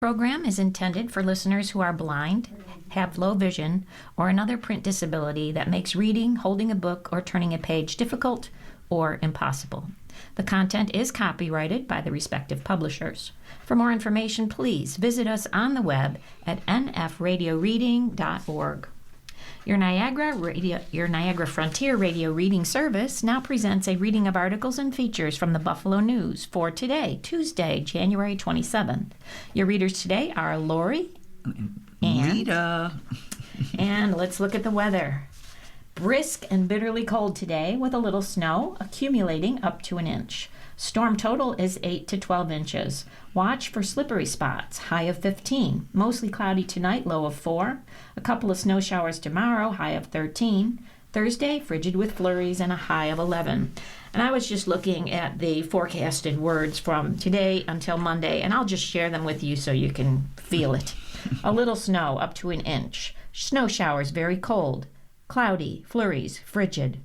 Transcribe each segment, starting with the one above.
Program is intended for listeners who are blind, have low vision, or another print disability that makes reading, holding a book, or turning a page difficult or impossible. The content is copyrighted by the respective publishers. For more information, please visit us on the web at nfradioreading.org. Your Niagara Frontier Radio Reading Service now presents a reading of articles and features from the Buffalo News for today, Tuesday, January 27th. Your readers today are Lori and Rita. And let's look at the weather. Brisk and bitterly cold today with a little snow accumulating up to an inch. Storm total is 8 to 12 inches. Watch for slippery spots, high of 15. Mostly cloudy tonight, low of 4. A couple of snow showers tomorrow, high of 13. Thursday, frigid with flurries and a high of 11. And I was just looking at the forecasted words from today until Monday, and I'll just share them with you so you can feel it. A little snow, up to an inch. Snow showers, very cold. Cloudy, flurries, frigid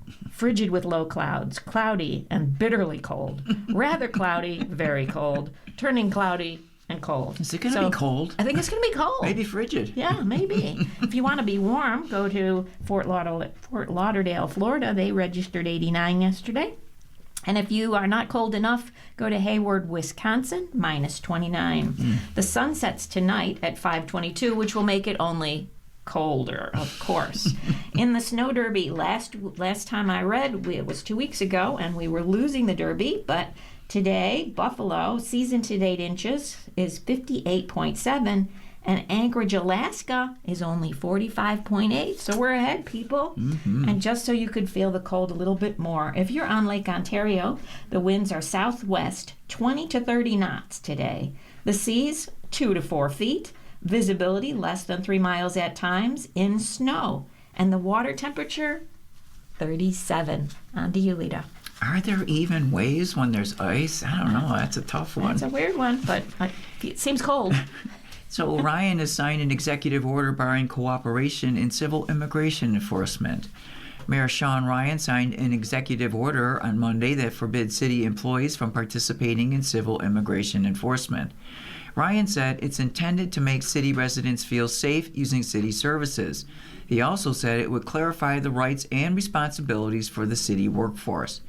with low clouds, cloudy and bitterly cold, rather cloudy, very cold, turning cloudy and cold. Is it going to be cold? I think it's going to be cold. Maybe frigid. Yeah, maybe. If you want to be warm, go to Fort Lauderdale, Florida. They registered 89 yesterday. And if you are not cold enough, go to Hayward, Wisconsin, minus 29. The sun sets tonight at 5:22, which will make it only colder, of course. In the snow derby, last time I read, it was 2 weeks ago, and we were losing the derby, but today, Buffalo, season to date inches is 58.7, and Anchorage, Alaska is only 45.8, so we're ahead, people. And just so you could feel the cold a little bit more, if you're on Lake Ontario, the winds are southwest 20 to 30 knots today. The seas 2 to 4 feet. Visibility less than 3 miles at times in snow. And the water temperature, 37. On to you, Lita. Are there even waves when there's ice? I don't know. That's a tough one. It's a weird one, but it seems cold. So Ryan has signed an executive order barring cooperation in civil immigration enforcement. Mayor Sean Ryan signed an executive order on Monday that forbids city employees from participating in civil immigration enforcement. Ryan said it's intended to make city residents feel safe using city services. He also said it would clarify the rights and responsibilities for the city workforce.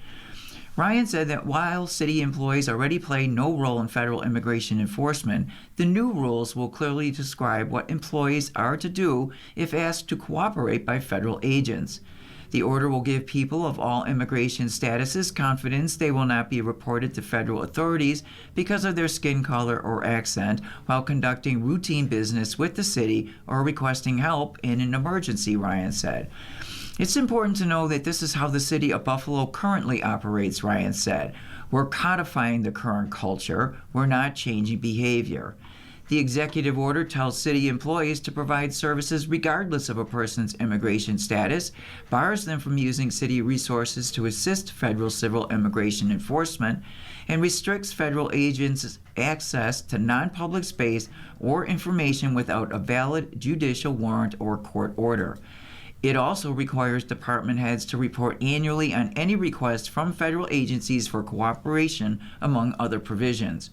Ryan said that while city employees already play no role in federal immigration enforcement, the new rules will clearly describe what employees are to do if asked to cooperate by federal agents. The order will give people of all immigration statuses confidence they will not be reported to federal authorities because of their skin color or accent while conducting routine business with the city or requesting help in an emergency, Ryan said. It's important to know that this is how the city of Buffalo currently operates, Ryan said. We're codifying the current culture. We're not changing behavior. The executive order tells city employees to provide services regardless of a person's immigration status, bars them from using city resources to assist federal civil immigration enforcement, and restricts federal agents' access to non-public space or information without a valid judicial warrant or court order. It also requires department heads to report annually on any requests from federal agencies for cooperation, among other provisions.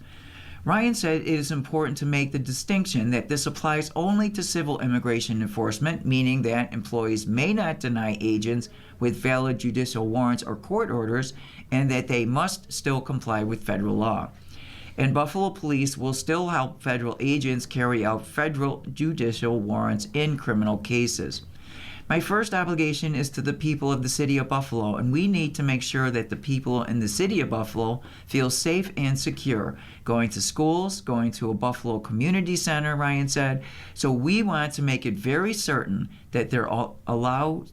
Ryan said it is important to make the distinction that this applies only to civil immigration enforcement, meaning that employees may not deny agents with valid judicial warrants or court orders, and that they must still comply with federal law. And Buffalo police will still help federal agents carry out federal judicial warrants in criminal cases. My first obligation is to the people of the city of Buffalo, and we need to make sure that the people in the city of Buffalo feel safe and secure going to schools, going to a Buffalo community center, Ryan said. So we want to make it very certain that they're all allowed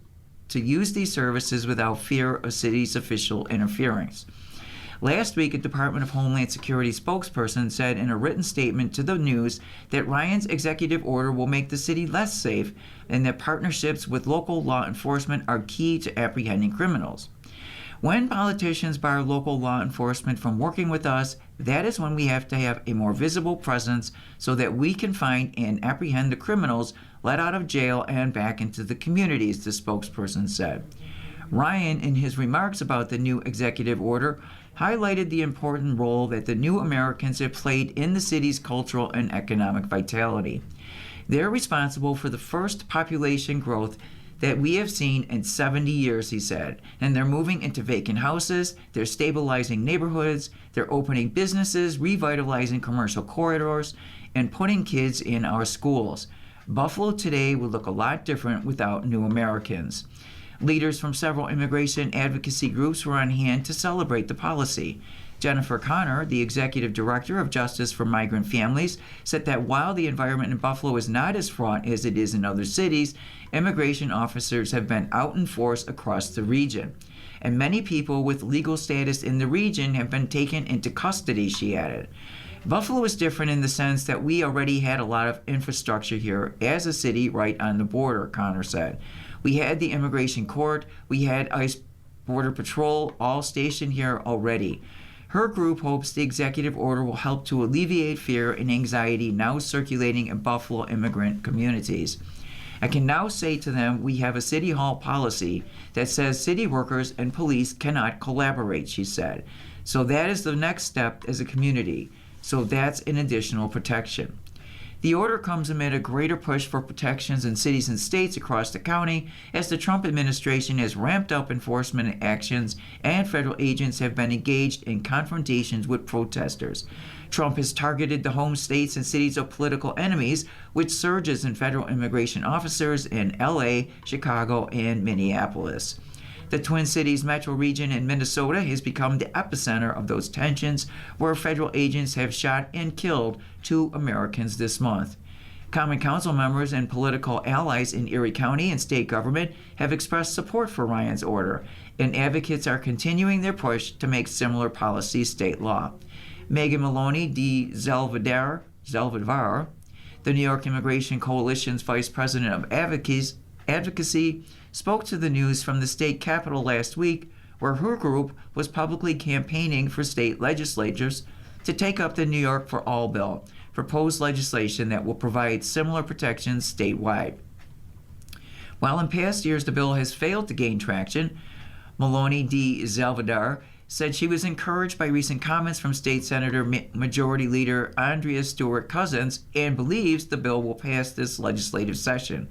to use these services without fear of city's official interference. Last week, a Department of Homeland Security spokesperson said in a written statement to the news that Ryan's executive order will make the city less safe and that partnerships with local law enforcement are key to apprehending criminals. When politicians bar local law enforcement from working with us, that is when we have to have a more visible presence so that we can find and apprehend the criminals let out of jail and back into the communities, the spokesperson said. Ryan, in his remarks about the new executive order, highlighted the important role that the new Americans have played in the city's cultural and economic vitality. They're responsible for the first population growth that we have seen in 70 years, he said. And they're moving into vacant houses, they're stabilizing neighborhoods, they're opening businesses, revitalizing commercial corridors, and putting kids in our schools. Buffalo today would look a lot different without new Americans. Leaders from several immigration advocacy groups were on hand to celebrate the policy. Jennifer Connor, the executive director of Justice for Migrant Families, said that while the environment in Buffalo is not as fraught as it is in other cities, immigration officers have been out in force across the region. And many people with legal status in the region have been taken into custody, she added. Buffalo is different in the sense that we already had a lot of infrastructure here as a city right on the border, Connor said. We had the immigration court, we had ICE Border Patrol all stationed here already. Her group hopes the executive order will help to alleviate fear and anxiety now circulating in Buffalo immigrant communities. I can now say to them we have a city hall policy that says city workers and police cannot collaborate, she said. So that is the next step as a community. So that's an additional protection. The order comes amid a greater push for protections in cities and states across the county as the Trump administration has ramped up enforcement actions and federal agents have been engaged in confrontations with protesters. Trump has targeted the home states and cities of political enemies with surges in federal immigration officers in LA, Chicago, and Minneapolis. The Twin Cities metro region in Minnesota has become the epicenter of those tensions, where federal agents have shot and killed 2 Americans this month. Common Council members and political allies in Erie County and state government have expressed support for Ryan's order, and advocates are continuing their push to make similar policies state law. Megan Maloney de Zelvadar, the New York Immigration Coalition's vice president of advocacy, spoke to the news from the state capitol last week, where her group was publicly campaigning for state legislatures to take up the New York for All bill, proposed legislation that will provide similar protections statewide. While in past years the bill has failed to gain traction, Maloney de Zelvadar said she was encouraged by recent comments from State Senator Majority Leader Andrea Stewart-Cousins and believes the bill will pass this legislative session.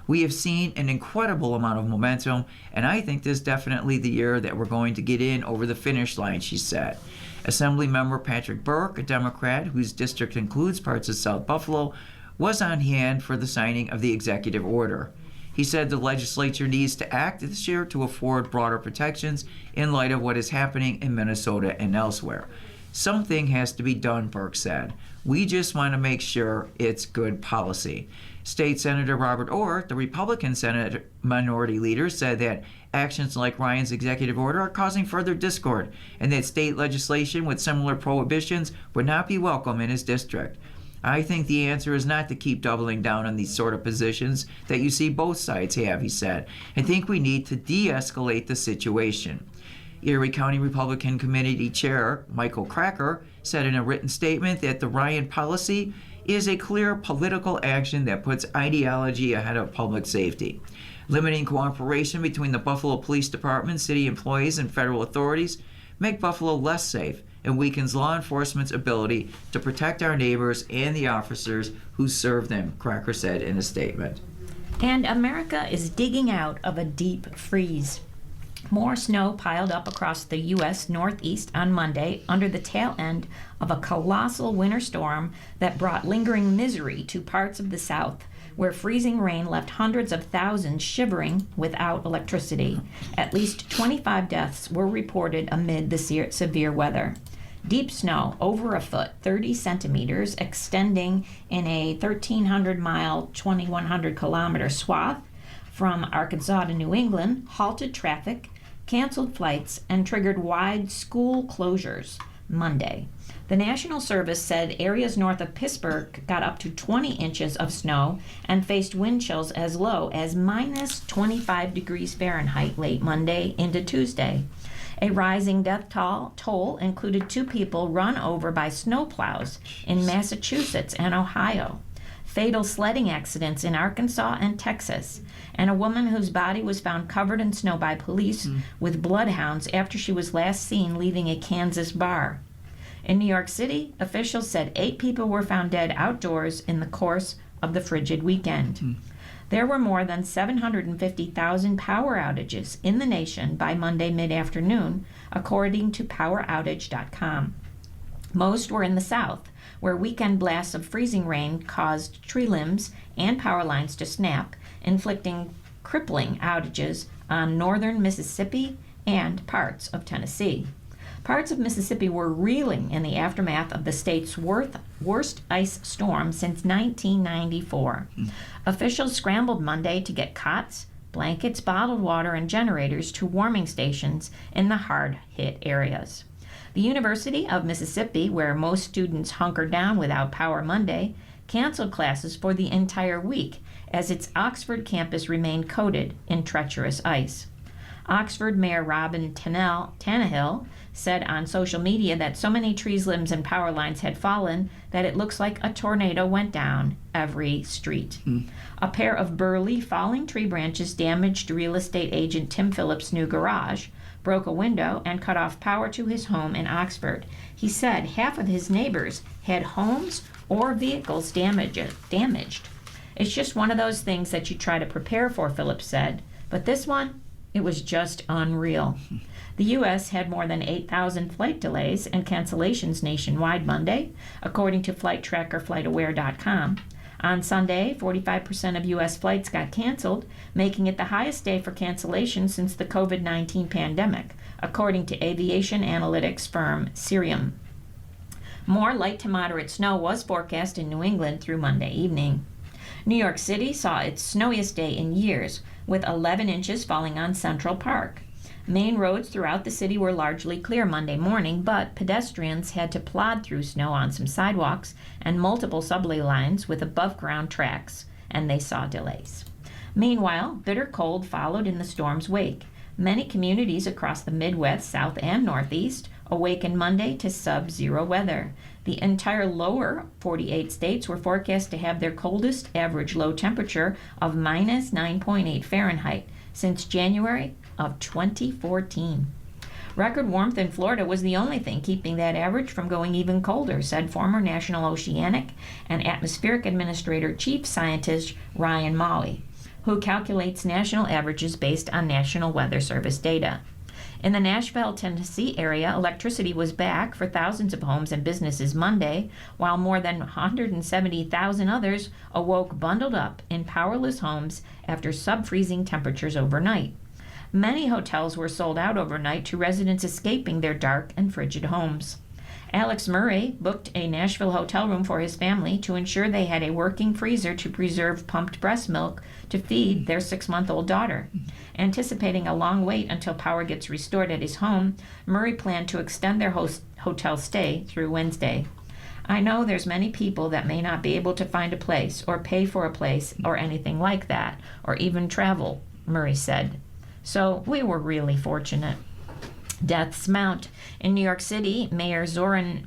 We have seen an incredible amount of momentum, and I think this is definitely the year that we're going to get in over the finish line, she said. Assemblymember Patrick Burke, a Democrat whose district includes parts of South Buffalo, was on hand for the signing of the executive order. He said the legislature needs to act this year to afford broader protections in light of what is happening in Minnesota and elsewhere. Something has to be done, Burke said. We just want to make sure it's good policy. State Senator Robert Orr, the Republican Senate minority leader, said that actions like Ryan's executive order are causing further discord and that state legislation with similar prohibitions would not be welcome in his district. I think the answer is not to keep doubling down on these sort of positions that you see both sides have, he said. I think we need to de-escalate the situation. Erie County Republican Committee Chair Michael Cracker said in a written statement that the Ryan policy is a clear political action that puts ideology ahead of public safety. Limiting cooperation between the Buffalo Police Department, city employees, and federal authorities make Buffalo less safe and weakens law enforcement's ability to protect our neighbors and the officers who serve them, Cracker said in a statement. And America is digging out of a deep freeze. More snow piled up across the U.S. Northeast on Monday under the tail end of a colossal winter storm that brought lingering misery to parts of the South, where freezing rain left hundreds of thousands shivering without electricity. At least 25 deaths were reported amid the severe weather. Deep snow, over a foot, 30 centimeters, extending in a 1,300-mile, 2,100-kilometer swath from Arkansas to New England, halted traffic, canceled flights, and triggered wide school closures Monday. The National Service said areas north of Pittsburgh got up to 20 inches of snow and faced wind chills as low as minus 25 degrees Fahrenheit late Monday into Tuesday. A rising death toll included 2 people run over by snowplows in Massachusetts and Ohio. fatal sledding accidents in Arkansas and Texas, and a woman whose body was found covered in snow by police with bloodhounds after she was last seen leaving a Kansas bar. In New York City, officials said 8 people were found dead outdoors in the course of the frigid weekend. There were more than 750,000 power outages in the nation by Monday mid-afternoon, according to PowerOutage.com. Most were in the South, where weekend blasts of freezing rain caused tree limbs and power lines to snap, inflicting crippling outages on northern Mississippi and parts of Tennessee. Parts of Mississippi were reeling in the aftermath of the state's worst ice storm since 1994. Officials scrambled Monday to get cots, blankets, bottled water, and generators to warming stations in the hard-hit areas. The University of Mississippi, where most students hunkered down without power Monday, canceled classes for the entire week as its Oxford campus remained coated in treacherous ice. Oxford Mayor Robin Tannehill said on social media that so many trees, limbs, and power lines had fallen that it looks like a tornado went down every street. A pair of burly falling tree branches damaged real estate agent Tim Phillips' new garage, broke a window, and cut off power to his home in Oxford. He said half of his neighbors had homes or vehicles damaged. It's just one of those things that you try to prepare for, Phillips said. But this one, it was just unreal. The U.S. had more than 8,000 flight delays and cancellations nationwide Monday, according to flight tracker FlightAware.com. On Sunday, 45% of U.S. flights got canceled, making it the highest day for cancellations since the COVID-19 pandemic, according to aviation analytics firm Cirium. More light to moderate snow was forecast in New England through Monday evening. New York City saw its snowiest day in years, with 11 inches falling on Central Park. Main roads throughout the city were largely clear Monday morning, but pedestrians had to plod through snow on some sidewalks and multiple subway lines with above-ground tracks, and they saw delays. Meanwhile, bitter cold followed in the storm's wake. Many communities across the Midwest, South, and Northeast awakened Monday to sub-zero weather. The entire lower 48 states were forecast to have their coldest average low temperature of minus 9.8 Fahrenheit since January of 2014. Record warmth in Florida was the only thing keeping that average from going even colder, said former National Oceanic and Atmospheric Administrator Chief Scientist Ryan Maue, who calculates national averages based on National Weather Service data. In the Nashville, Tennessee area, electricity was back for thousands of homes and businesses Monday, while more than 170,000 others awoke bundled up in powerless homes after sub-freezing temperatures overnight. Many hotels were sold out overnight to residents escaping their dark and frigid homes. Alex Murray booked a Nashville hotel room for his family to ensure they had a working freezer to preserve pumped breast milk to feed their 6-month-old daughter. Anticipating a long wait until power gets restored at his home, Murray planned to extend their hotel stay through Wednesday. I know there's many people that may not be able to find a place or pay for a place or anything like that, or even travel, Murray said. So we were really fortunate. Deaths mount. In New York City, Mayor Zoran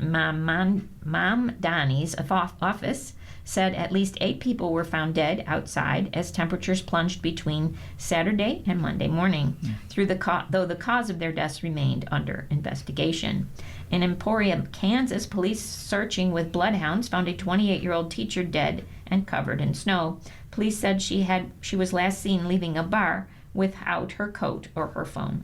Mamdani's office said at least 8 people were found dead outside as temperatures plunged between Saturday and Monday morning, though the cause of their deaths remained under investigation. In Emporia, Kansas, police searching with bloodhounds found a 28-year-old teacher dead and covered in snow. Police said she was last seen leaving a bar without her coat or her phone.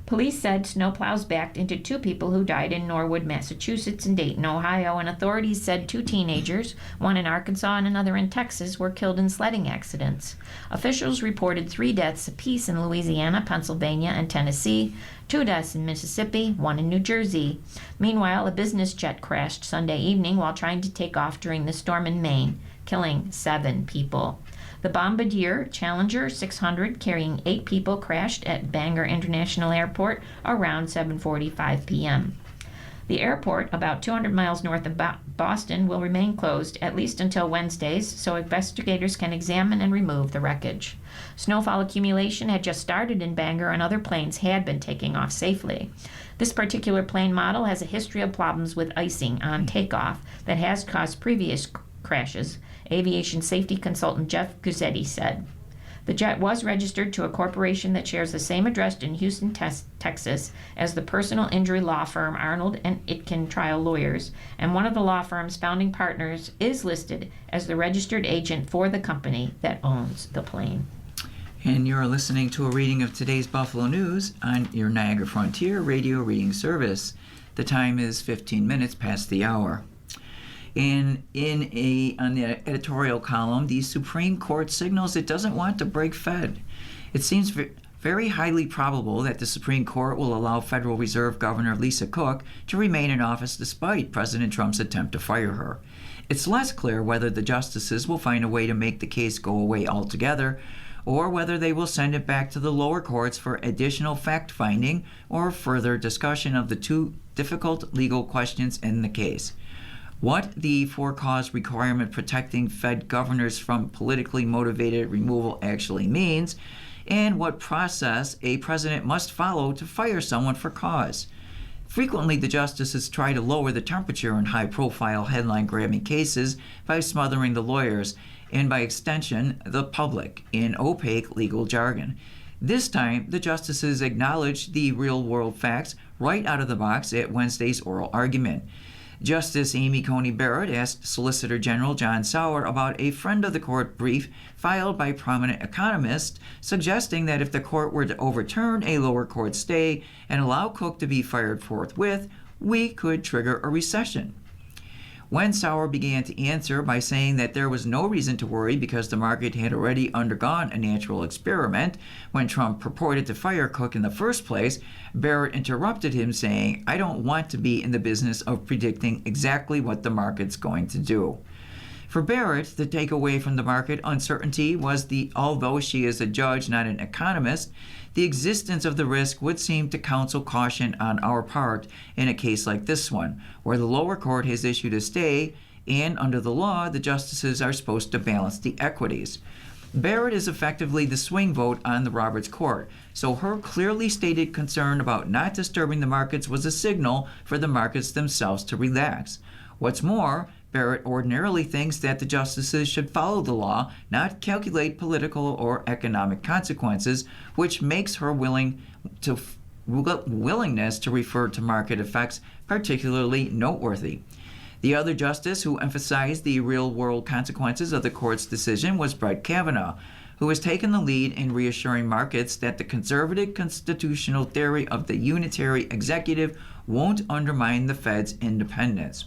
Police said snowplows backed into 2 people who died in Norwood, Massachusetts and Dayton, Ohio, and authorities said 2 teenagers, one in Arkansas and another in Texas, were killed in sledding accidents. Officials reported 3 deaths apiece in Louisiana, Pennsylvania, and Tennessee, 2 deaths in Mississippi, 1 in New Jersey. Meanwhile, a business jet crashed Sunday evening while trying to take off during the storm in Maine, killing 7 people. The Bombardier Challenger 600 carrying 8 people crashed at Bangor International Airport around 7:45 p.m. The airport, about 200 miles north of Boston, will remain closed at least until Wednesdays so investigators can examine and remove the wreckage. Snowfall accumulation had just started in Bangor and other planes had been taking off safely. This particular plane model has a history of problems with icing on takeoff that has caused previous crashes, aviation safety consultant Jeff Guzzetti said. The jet was registered to a corporation that shares the same address in Houston, Texas as the personal injury law firm Arnold and Itkin Trial Lawyers, and one of the law firm's founding partners is listed as the registered agent for the company that owns the plane. And you're listening to a reading of today's Buffalo News on your Niagara Frontier Radio Reading Service. The time is 15 minutes past the hour. On the editorial column, the Supreme Court signals it doesn't want to break Fed. It seems very highly probable that the Supreme Court will allow Federal Reserve Governor Lisa Cook to remain in office despite President Trump's attempt to fire her. It's less clear whether the justices will find a way to make the case go away altogether, or whether they will send it back to the lower courts for additional fact-finding or further discussion of the two difficult legal questions in the case. What the for-cause requirement protecting Fed governors from politically motivated removal actually means, and what process a president must follow to fire someone for cause. Frequently, the justices try to lower the temperature in high-profile headline-grabbing cases by smothering the lawyers, and by extension, the public, in opaque legal jargon. This time, the justices acknowledged the real-world facts right out of the box at Wednesday's oral argument. Justice Amy Coney Barrett asked Solicitor General John Sauer about a friend of the court brief filed by prominent economists suggesting that if the court were to overturn a lower court stay and allow Cook to be fired forthwith, we could trigger a recession. When Sauer began to answer by saying that there was no reason to worry because the market had already undergone a natural experiment when Trump purported to fire Cook in the first place, Barrett interrupted him saying, "I don't want to be in the business of predicting exactly what the market's going to do." For Barrett, the takeaway from the market uncertainty was although she is a judge, not an economist, the existence of the risk would seem to counsel caution on our part in a case like this one, where the lower court has issued a stay, and under the law, the justices are supposed to balance the equities. Barrett is effectively the swing vote on the Roberts Court, so her clearly stated concern about not disturbing the markets was a signal for the markets themselves to relax. What's more, Barrett ordinarily thinks that the justices should follow the law, not calculate political or economic consequences, which makes her willingness to refer to market effects particularly noteworthy. The other justice who emphasized the real-world consequences of the court's decision was Brett Kavanaugh, who has taken the lead in reassuring markets that the conservative constitutional theory of the unitary executive won't undermine the Fed's independence.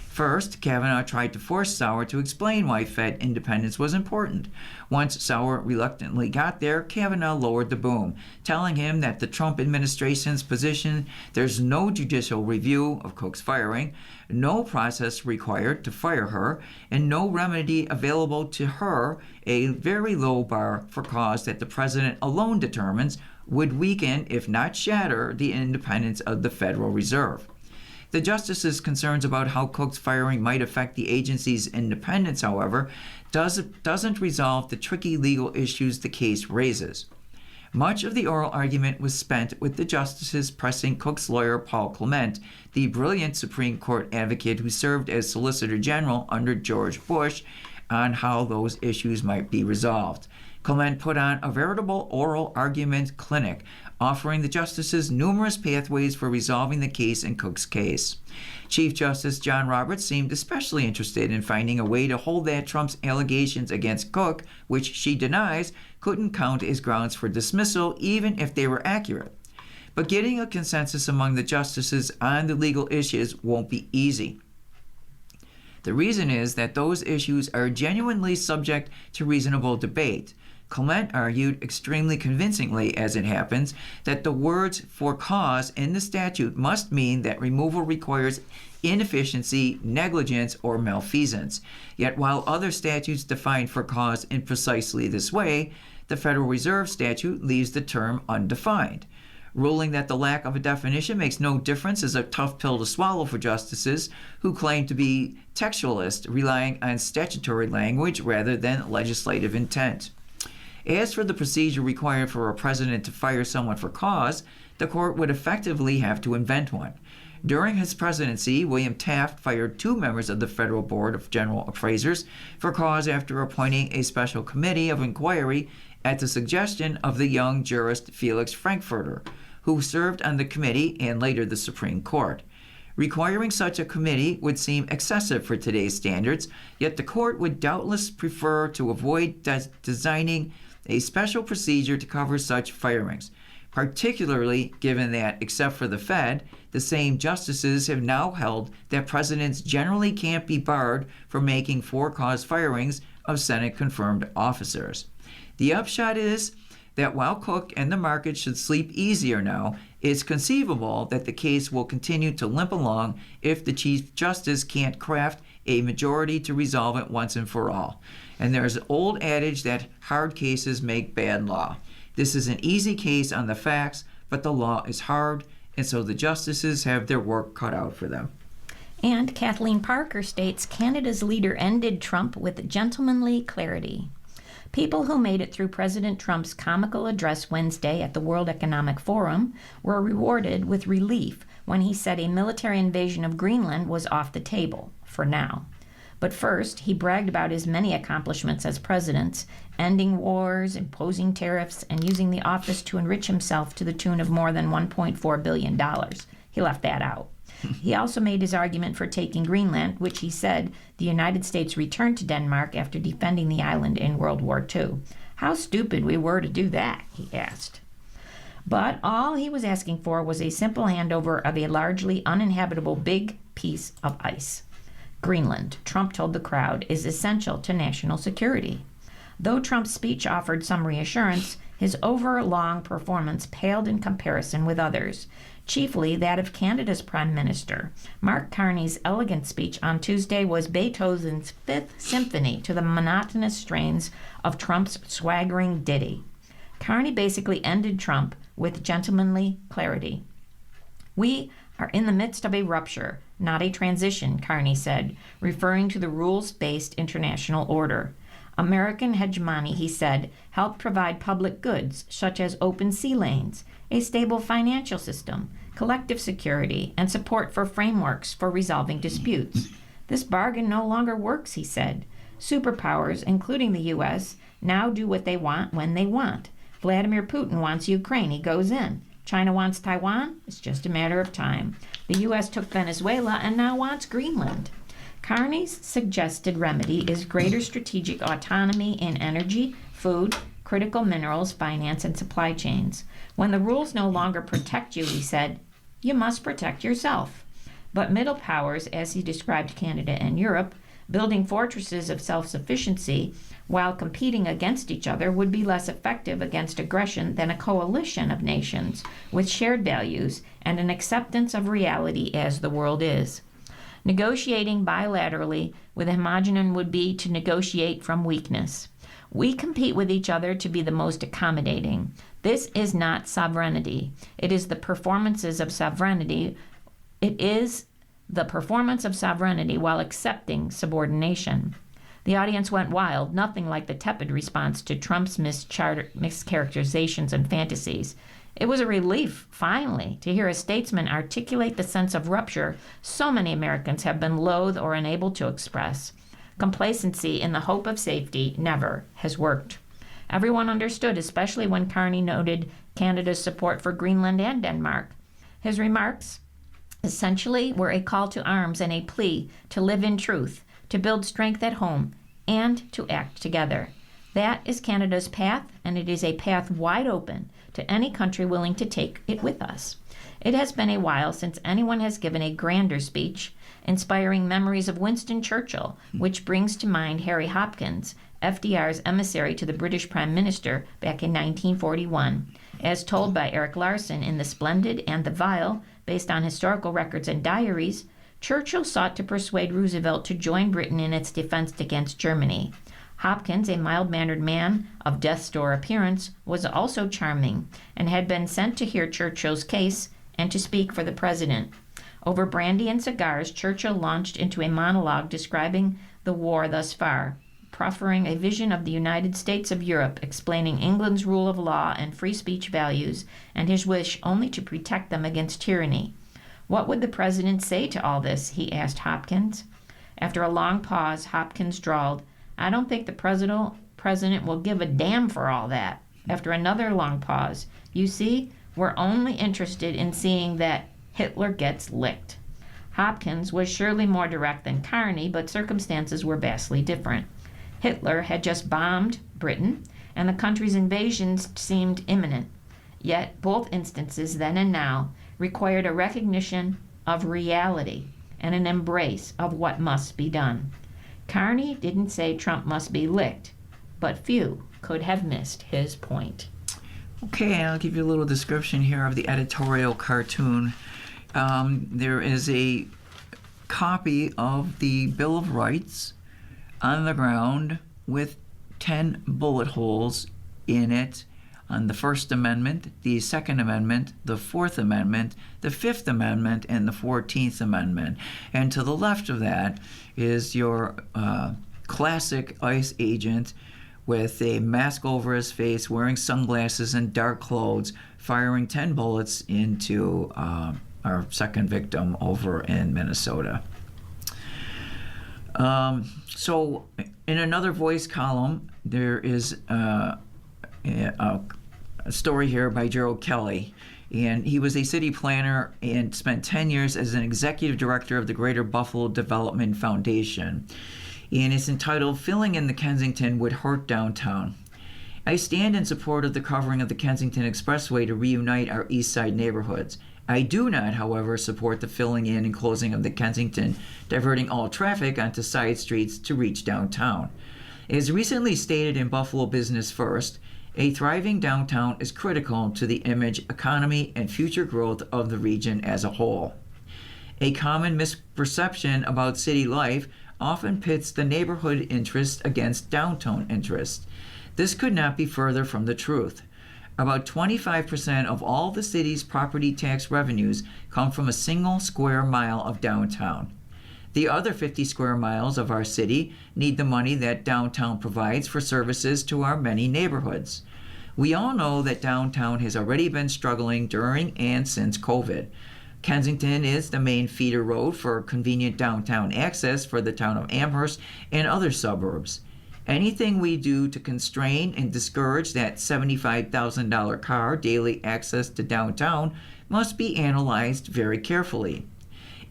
First, Kavanaugh tried to force Sauer to explain why Fed independence was important. Once Sauer reluctantly got there, Kavanaugh lowered the boom, telling him that the Trump administration's position, there's no judicial review of Cook's firing, no process required to fire her, and no remedy available to her, a very low bar for cause that the president alone determines, would weaken, if not shatter, the independence of the Federal Reserve. The justices' concerns about how Cook's firing might affect the agency's independence, however, doesn't resolve the tricky legal issues the case raises. Much of the oral argument was spent with the justices pressing Cook's lawyer Paul Clement, the brilliant Supreme Court advocate who served as Solicitor General under George Bush, on how those issues might be resolved. Clement put on a veritable oral argument clinic, offering the justices numerous pathways for resolving the case in Cook's case. Chief Justice John Roberts seemed especially interested in finding a way to hold that Trump's allegations against Cook, which she denies, couldn't count as grounds for dismissal even if they were accurate. But getting a consensus among the justices on the legal issues won't be easy. The reason is that those issues are genuinely subject to reasonable debate. Clement argued extremely convincingly, as it happens, that the words "for cause" in the statute must mean that removal requires inefficiency, negligence, or malfeasance. Yet while other statutes define "for cause" in precisely this way, the Federal Reserve statute leaves the term undefined. Ruling that the lack of a definition makes no difference is a tough pill to swallow for justices who claim to be textualists, relying on statutory language rather than legislative intent. As for the procedure required for a president to fire someone for cause, the court would effectively have to invent one. During his presidency, William Taft fired 2 members of the Federal Board of General Appraisers for cause after appointing a special committee of inquiry at the suggestion of the young jurist Felix Frankfurter, who served on the committee and later the Supreme Court. Requiring such a committee would seem excessive for today's standards, yet the court would doubtless prefer to avoid designing a special procedure to cover such firings, particularly given that, except for the Fed, the same justices have now held that presidents generally can't be barred from making for-cause firings of Senate-confirmed officers. The upshot is that while Cook and the market should sleep easier now, it's conceivable that the case will continue to limp along if the Chief Justice can't craft a majority to resolve it once and for all. And there's an old adage that hard cases make bad law. This is an easy case on the facts, but the law is hard, and so the justices have their work cut out for them. And Kathleen Parker states Canada's leader ended Trump with gentlemanly clarity. People who made it through President Trump's comical address Wednesday at the World Economic Forum were rewarded with relief when he said a military invasion of Greenland was off the table, for now. But first, he bragged about his many accomplishments as president, ending wars, imposing tariffs, and using the office to enrich himself to the tune of more than $1.4 billion. He left that out. He also made his argument for taking Greenland, which he said the United States returned to Denmark after defending the island in World War II. How stupid we were to do that, he asked. But all he was asking for was a simple handover of a largely uninhabitable big piece of ice. Greenland, Trump told the crowd, is essential to national security. Though Trump's speech offered some reassurance, his overlong performance paled in comparison with others, chiefly that of Canada's Prime Minister. Mark Carney's elegant speech on Tuesday was Beethoven's Fifth Symphony to the monotonous strains of Trump's swaggering ditty. Carney basically ended Trump with gentlemanly clarity. We are in the midst of a rupture, not a transition, Carney said, referring to the rules-based international order. American hegemony, he said, helped provide public goods such as open sea lanes, a stable financial system, collective security, and support for frameworks for resolving disputes. This bargain no longer works, he said. Superpowers, including the U.S., now do what they want when they want. Vladimir Putin wants Ukraine, he goes in. China wants Taiwan, it's just a matter of time. The U.S. took Venezuela and now wants Greenland. Carney's suggested remedy is greater strategic autonomy in energy, food, critical minerals, finance, and supply chains. When the rules no longer protect you, he said, you must protect yourself. But middle powers, as he described Canada and Europe, building fortresses of self-sufficiency while competing against each other would be less effective against aggression than a coalition of nations with shared values and an acceptance of reality as the world is. Negotiating bilaterally with a homogeneous would be to negotiate from weakness. We compete with each other to be the most accommodating. This is not sovereignty. It is the performances of sovereignty. It is the performance of sovereignty while accepting subordination. The audience went wild, nothing like the tepid response to Trump's mischaracterizations and fantasies. It was a relief, finally, to hear a statesman articulate the sense of rupture so many Americans have been loath or unable to express. Complacency in the hope of safety never has worked. Everyone understood, especially when Carney noted Canada's support for Greenland and Denmark. His remarks essentially were a call to arms and a plea to live in truth, to build strength at home, and to act together. That is Canada's path, and it is a path wide open to any country willing to take it with us. It has been a while since anyone has given a grander speech, inspiring memories of Winston Churchill, which brings to mind Harry Hopkins, FDR's emissary to the British Prime Minister back in 1941. As told by Eric Larson in The Splendid and the Vile, based on historical records and diaries, Churchill sought to persuade Roosevelt to join Britain in its defense against Germany. Hopkins, a mild-mannered man of death's door appearance, was also charming and had been sent to hear Churchill's case and to speak for the president. Over brandy and cigars, Churchill launched into a monologue describing the war thus far, proffering a vision of the United States of Europe, explaining England's rule of law and free speech values, and his wish only to protect them against tyranny. What would the president say to all this? He asked Hopkins. After a long pause, Hopkins drawled, I don't think the president will give a damn for all that. After another long pause, you see, we're only interested in seeing that Hitler gets licked. Hopkins was surely more direct than Carney, but circumstances were vastly different. Hitler had just bombed Britain, and the country's invasion seemed imminent. Yet both instances, then and now, required a recognition of reality and an embrace of what must be done. Carney didn't say Trump must be licked, but few could have missed his point. Okay, I'll give you a little description here of the editorial cartoon. There is a copy of the Bill of Rights on the ground with 10 bullet holes in it on the First Amendment, the Second Amendment, the Fourth Amendment, the Fifth Amendment, and the 14th Amendment. And to the left of that is your classic ICE agent with a mask over his face, wearing sunglasses and dark clothes, firing 10 bullets into our second victim over in Minnesota. So in another voice column, there is a story here by Gerald Kelly. And he was a city planner and spent 10 years as an executive director of the Greater Buffalo Development Foundation. And it's entitled, Filling in the Kensington Would Hurt Downtown. I stand in support of the covering of the Kensington Expressway to reunite our East Side neighborhoods. I do not, however, support the filling in and closing of the Kensington, diverting all traffic onto side streets to reach downtown. As recently stated in Buffalo Business First, a thriving downtown is critical to the image, economy, and future growth of the region as a whole. A common misperception about city life often pits the neighborhood interest against downtown interest. This could not be further from the truth. About 25% of all the city's property tax revenues come from a single square mile of downtown. The other 50 square miles of our city need the money that downtown provides for services to our many neighborhoods. We all know that downtown has already been struggling during and since COVID. Kensington is the main feeder road for convenient downtown access for the town of Amherst and other suburbs. Anything we do to constrain and discourage that $75,000 car daily access to downtown must be analyzed very carefully.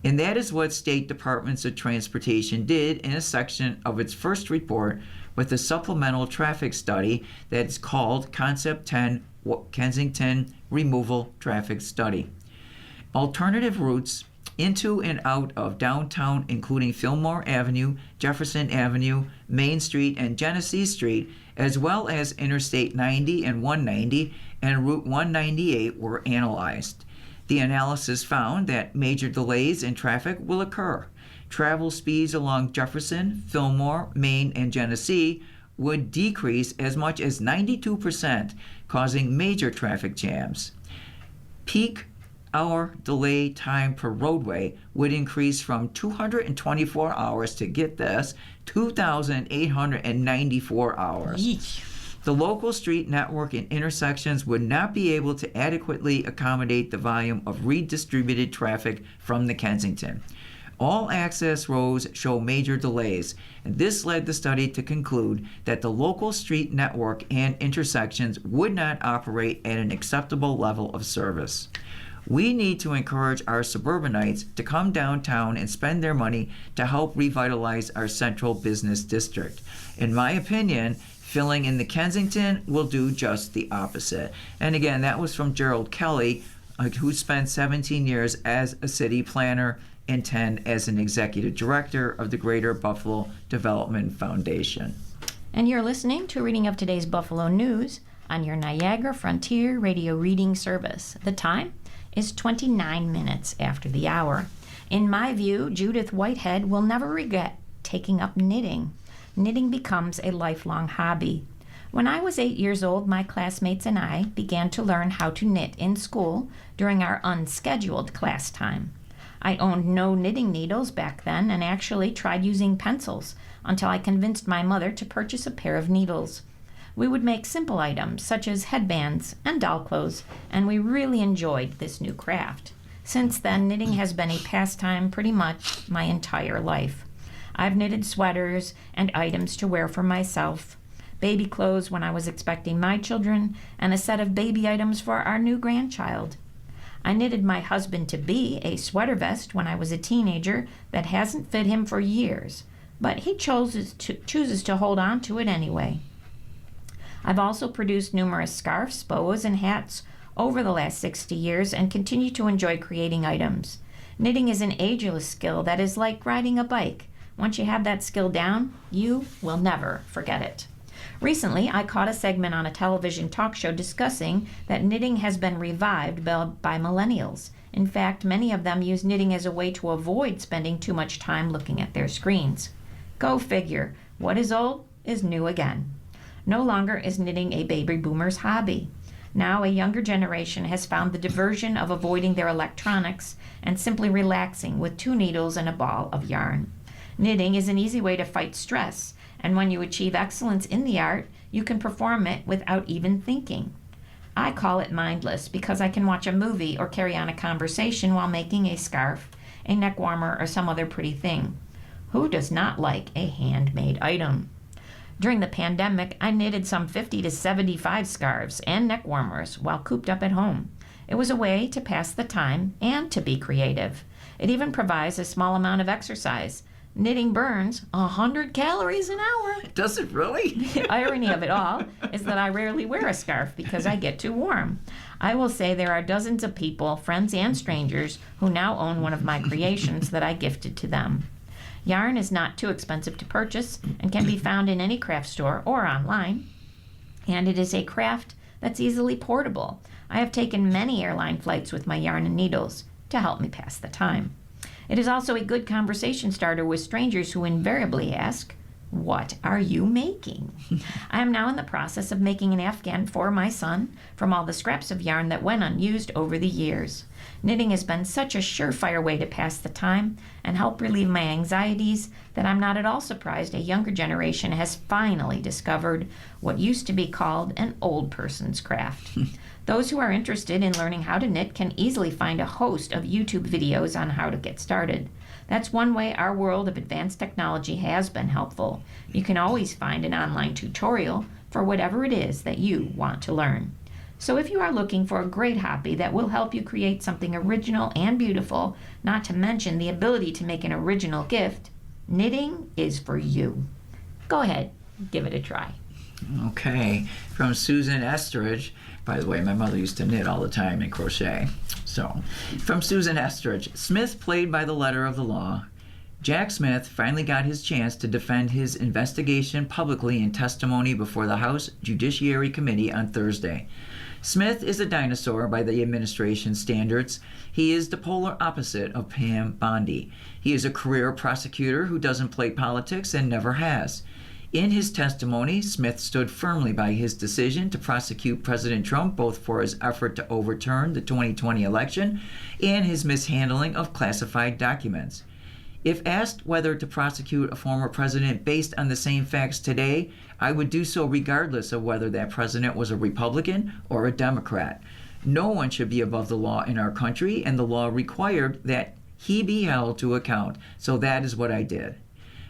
And that is what State Departments of Transportation did in a section of its first report with a supplemental traffic study that is called Concept 10 Kensington Removal Traffic Study. Alternative routes into and out of downtown, including Fillmore Avenue, Jefferson Avenue, Main Street, and Genesee Street, as well as Interstate 90 and 190 and Route 198 were analyzed. The analysis found that major delays in traffic will occur. Travel speeds along Jefferson, Fillmore, Main, and Genesee would decrease as much as 92%, causing major traffic jams. Peak hour delay time per roadway would increase from 224 hours to, get this, 2,894 hours. Yeesh. The local street network and intersections would not be able to adequately accommodate the volume of redistributed traffic from the Kensington. All access roads show major delays, and this led the study to conclude that the local street network and intersections would not operate at an acceptable level of service. We need to encourage our suburbanites to come downtown and spend their money to help revitalize our central business district. In my opinion, filling in the Kensington will do just the opposite. And again, that was from Gerald Kelly, who spent 17 years as a city planner and 10 as an executive director of the Greater Buffalo Development Foundation. And you're listening to a reading of today's Buffalo News on your Niagara Frontier Radio Reading Service. The time is 29 minutes after the hour. In my view, Judith Whitehead will never regret taking up knitting. Knitting becomes a lifelong hobby. When I was 8 years old, my classmates and I began to learn how to knit in school during our unscheduled class time. I owned no knitting needles back then and actually tried using pencils until I convinced my mother to purchase a pair of needles. We would make simple items such as headbands and doll clothes, and we really enjoyed this new craft. Since then, knitting has been a pastime pretty much my entire life. I've knitted sweaters and items to wear for myself, baby clothes when I was expecting my children, and a set of baby items for our new grandchild. I knitted my husband-to-be a sweater vest when I was a teenager that hasn't fit him for years, but he chooses to hold on to it anyway. I've also produced numerous scarves, boas, and hats over the last 60 years and continue to enjoy creating items. Knitting is an ageless skill that is like riding a bike. Once you have that skill down, you will never forget it. Recently, I caught a segment on a television talk show discussing that knitting has been revived by millennials. In fact, many of them use knitting as a way to avoid spending too much time looking at their screens. Go figure, what is old is new again. No longer is knitting a baby boomer's hobby. Now a younger generation has found the diversion of avoiding their electronics and simply relaxing with 2 needles and a ball of yarn. Knitting is an easy way to fight stress, and when you achieve excellence in the art, you can perform it without even thinking. I call it mindless because I can watch a movie or carry on a conversation while making a scarf, a neck warmer, or some other pretty thing. Who does not like a handmade item? During the pandemic, I knitted some 50 to 75 scarves and neck warmers while cooped up at home. It was a way to pass the time and to be creative. It even provides a small amount of exercise. Knitting burns 100 calories an hour. Does it really? The irony of it all is that I rarely wear a scarf because I get too warm. I will say there are dozens of people, friends and strangers, who now own one of my creations that I gifted to them. Yarn is not too expensive to purchase and can be found in any craft store or online. And it is a craft that's easily portable. I have taken many airline flights with my yarn and needles to help me pass the time. It is also a good conversation starter with strangers who invariably ask, "What are you making?" I am now in the process of making an afghan for my son from all the scraps of yarn that went unused over the years. Knitting has been such a surefire way to pass the time and help relieve my anxieties that I'm not at all surprised a younger generation has finally discovered what used to be called an old person's craft. Those who are interested in learning how to knit can easily find a host of YouTube videos on how to get started. That's one way our world of advanced technology has been helpful. You can always find an online tutorial for whatever it is that you want to learn. So if you are looking for a great hobby that will help you create something original and beautiful, not to mention the ability to make an original gift, knitting is for you. Go ahead, give it a try. Okay, from Susan Estridge. By the way, my mother used to knit all the time and crochet. So, from Susan Estridge, Smith played by the letter of the law. Jack Smith finally got his chance to defend his investigation publicly in testimony before the House Judiciary Committee on Thursday. Smith is a dinosaur by the administration's standards. He is the polar opposite of Pam Bondi. He is a career prosecutor who doesn't play politics and never has. In his testimony, Smith stood firmly by his decision to prosecute President Trump both for his effort to overturn the 2020 election and his mishandling of classified documents. If asked whether to prosecute a former president based on the same facts today, I would do so regardless of whether that president was a Republican or a Democrat. No one should be above the law in our country, and the law required that he be held to account, so that is what I did.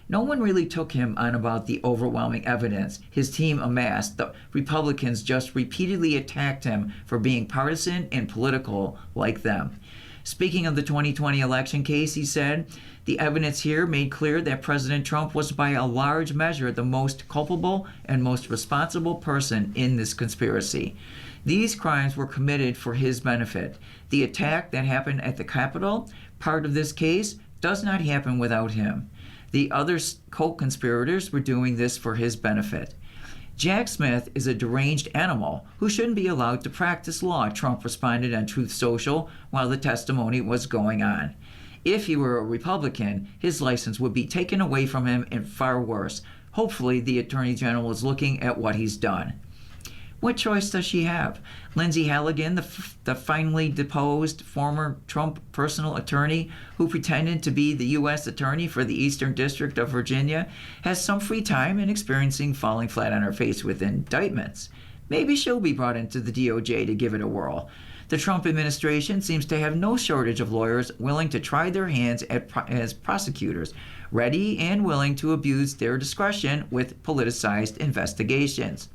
No one really took him on about the overwhelming evidence his team amassed. The Republicans just repeatedly attacked him for being partisan and political like them. Speaking of the 2020 election case, he said, "The evidence here made clear that President Trump was by a large measure the most culpable and most responsible person in this conspiracy. These crimes were committed for his benefit. The attack that happened at the Capitol, part of this case, does not happen without him. The other co-conspirators were doing this for his benefit." Jack Smith is a deranged animal who shouldn't be allowed to practice law, Trump responded on Truth Social while the testimony was going on. If he were a Republican, his license would be taken away from him, and far worse. Hopefully, the Attorney General is looking at what he's done. What choice does she have? Lindsay Halligan, the finally deposed former Trump personal attorney who pretended to be the U.S. Attorney for the Eastern District of Virginia, has some free time and experiencing falling flat on her face with indictments. Maybe she'll be brought into the DOJ to give it a whirl. The Trump administration seems to have no shortage of lawyers willing to try their hands as prosecutors, ready and willing to abuse their discretion with politicized investigations.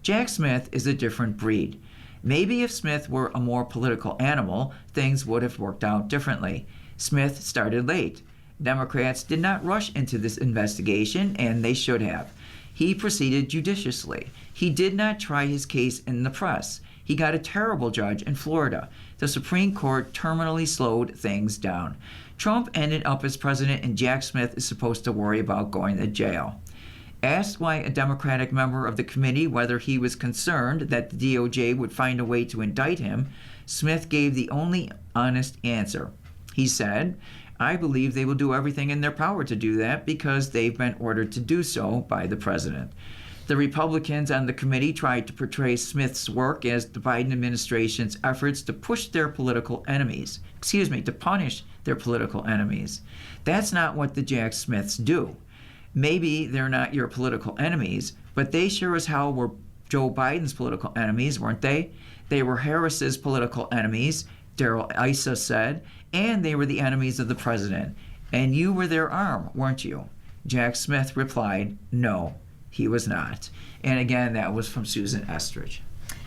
Jack Smith is a different breed. Maybe if Smith were a more political animal, things would have worked out differently. Smith started late. Democrats did not rush into this investigation, and they should have. He proceeded judiciously. He did not try his case in the press. He got a terrible judge in Florida. The Supreme Court terminally slowed things down. Trump ended up as president, and Jack Smith is supposed to worry about going to jail. Asked by a Democratic member of the committee whether he was concerned that the DOJ would find a way to indict him, Smith gave the only honest answer. He said, "I believe they will do everything in their power to do that because they've been ordered to do so by the president." The Republicans on the committee tried to portray Smith's work as the Biden administration's efforts to punish their political enemies. That's not what the Jack Smiths do. Maybe they're not your political enemies, but they sure as hell were Joe Biden's political enemies, weren't they? They were Harris's political enemies, Darrell Issa said, and they were the enemies of the president. And you were their arm, weren't you? Jack Smith replied, no, he was not. And again, that was from Susan Estridge.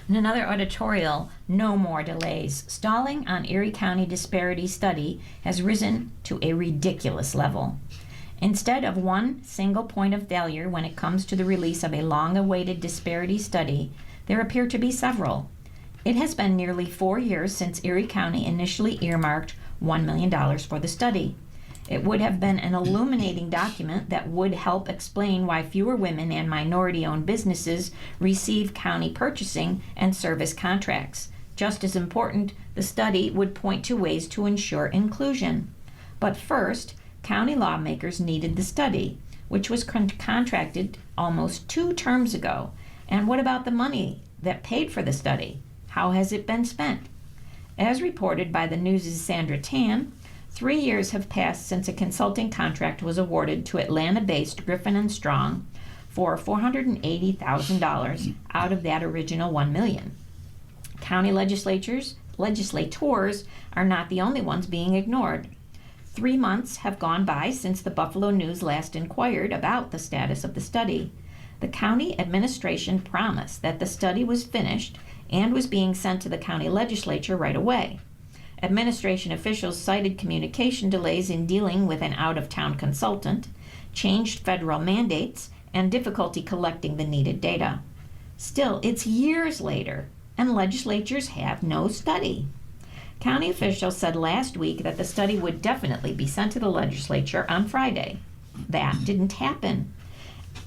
In another editorial, no more delays. Stalling on Erie County disparity study has risen to a ridiculous level. Instead of one single point of failure when it comes to the release of a long-awaited disparity study, there appear to be several. It has been nearly 4 years since Erie County initially earmarked $1 million for the study. It would have been an illuminating document that would help explain why fewer women and minority-owned businesses receive county purchasing and service contracts. Just as important, the study would point to ways to ensure inclusion. But first, county lawmakers needed the study, which was contracted almost 2 terms ago. And what about the money that paid for the study? How has it been spent? As reported by the News' Sandra Tan, 3 years have passed since a consulting contract was awarded to Atlanta-based Griffin & Strong for $480,000 out of that original $1 million. County legislators are not the only ones being ignored. 3 months have gone by since the Buffalo News last inquired about the status of the study. The county administration promised that the study was finished and was being sent to the county legislature right away. Administration officials cited communication delays in dealing with an out-of-town consultant, changed federal mandates, and difficulty collecting the needed data. Still, it's years later, and legislatures have no study. County officials said last week that the study would definitely be sent to the legislature on Friday. That didn't happen.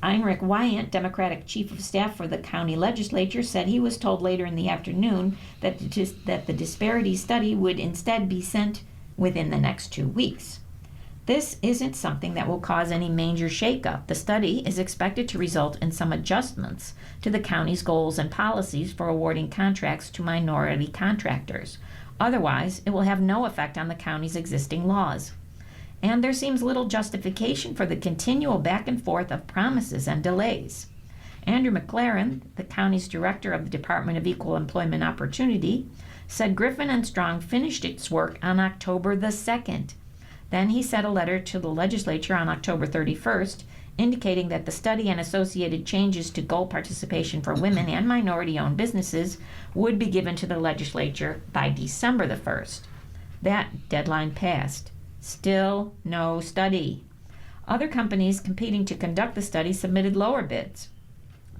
Heinrich Wyant, Democratic Chief of Staff for the county legislature, said he was told later in the afternoon that the disparity study would instead be sent within the next 2 weeks. This isn't something that will cause any major shakeup. The study is expected to result in some adjustments to the county's goals and policies for awarding contracts to minority contractors. Otherwise, it will have no effect on the county's existing laws. And there seems little justification for the continual back and forth of promises and delays. Andrew McLaren, the county's director of the Department of Equal Employment Opportunity, said Griffin & Strong finished its work on October the 2nd. Then he sent a letter to the legislature on October 31st, indicating that the study and associated changes to goal participation for women and minority-owned businesses would be given to the legislature by December the 1st. That deadline passed. Still no study. Other companies competing to conduct the study submitted lower bids,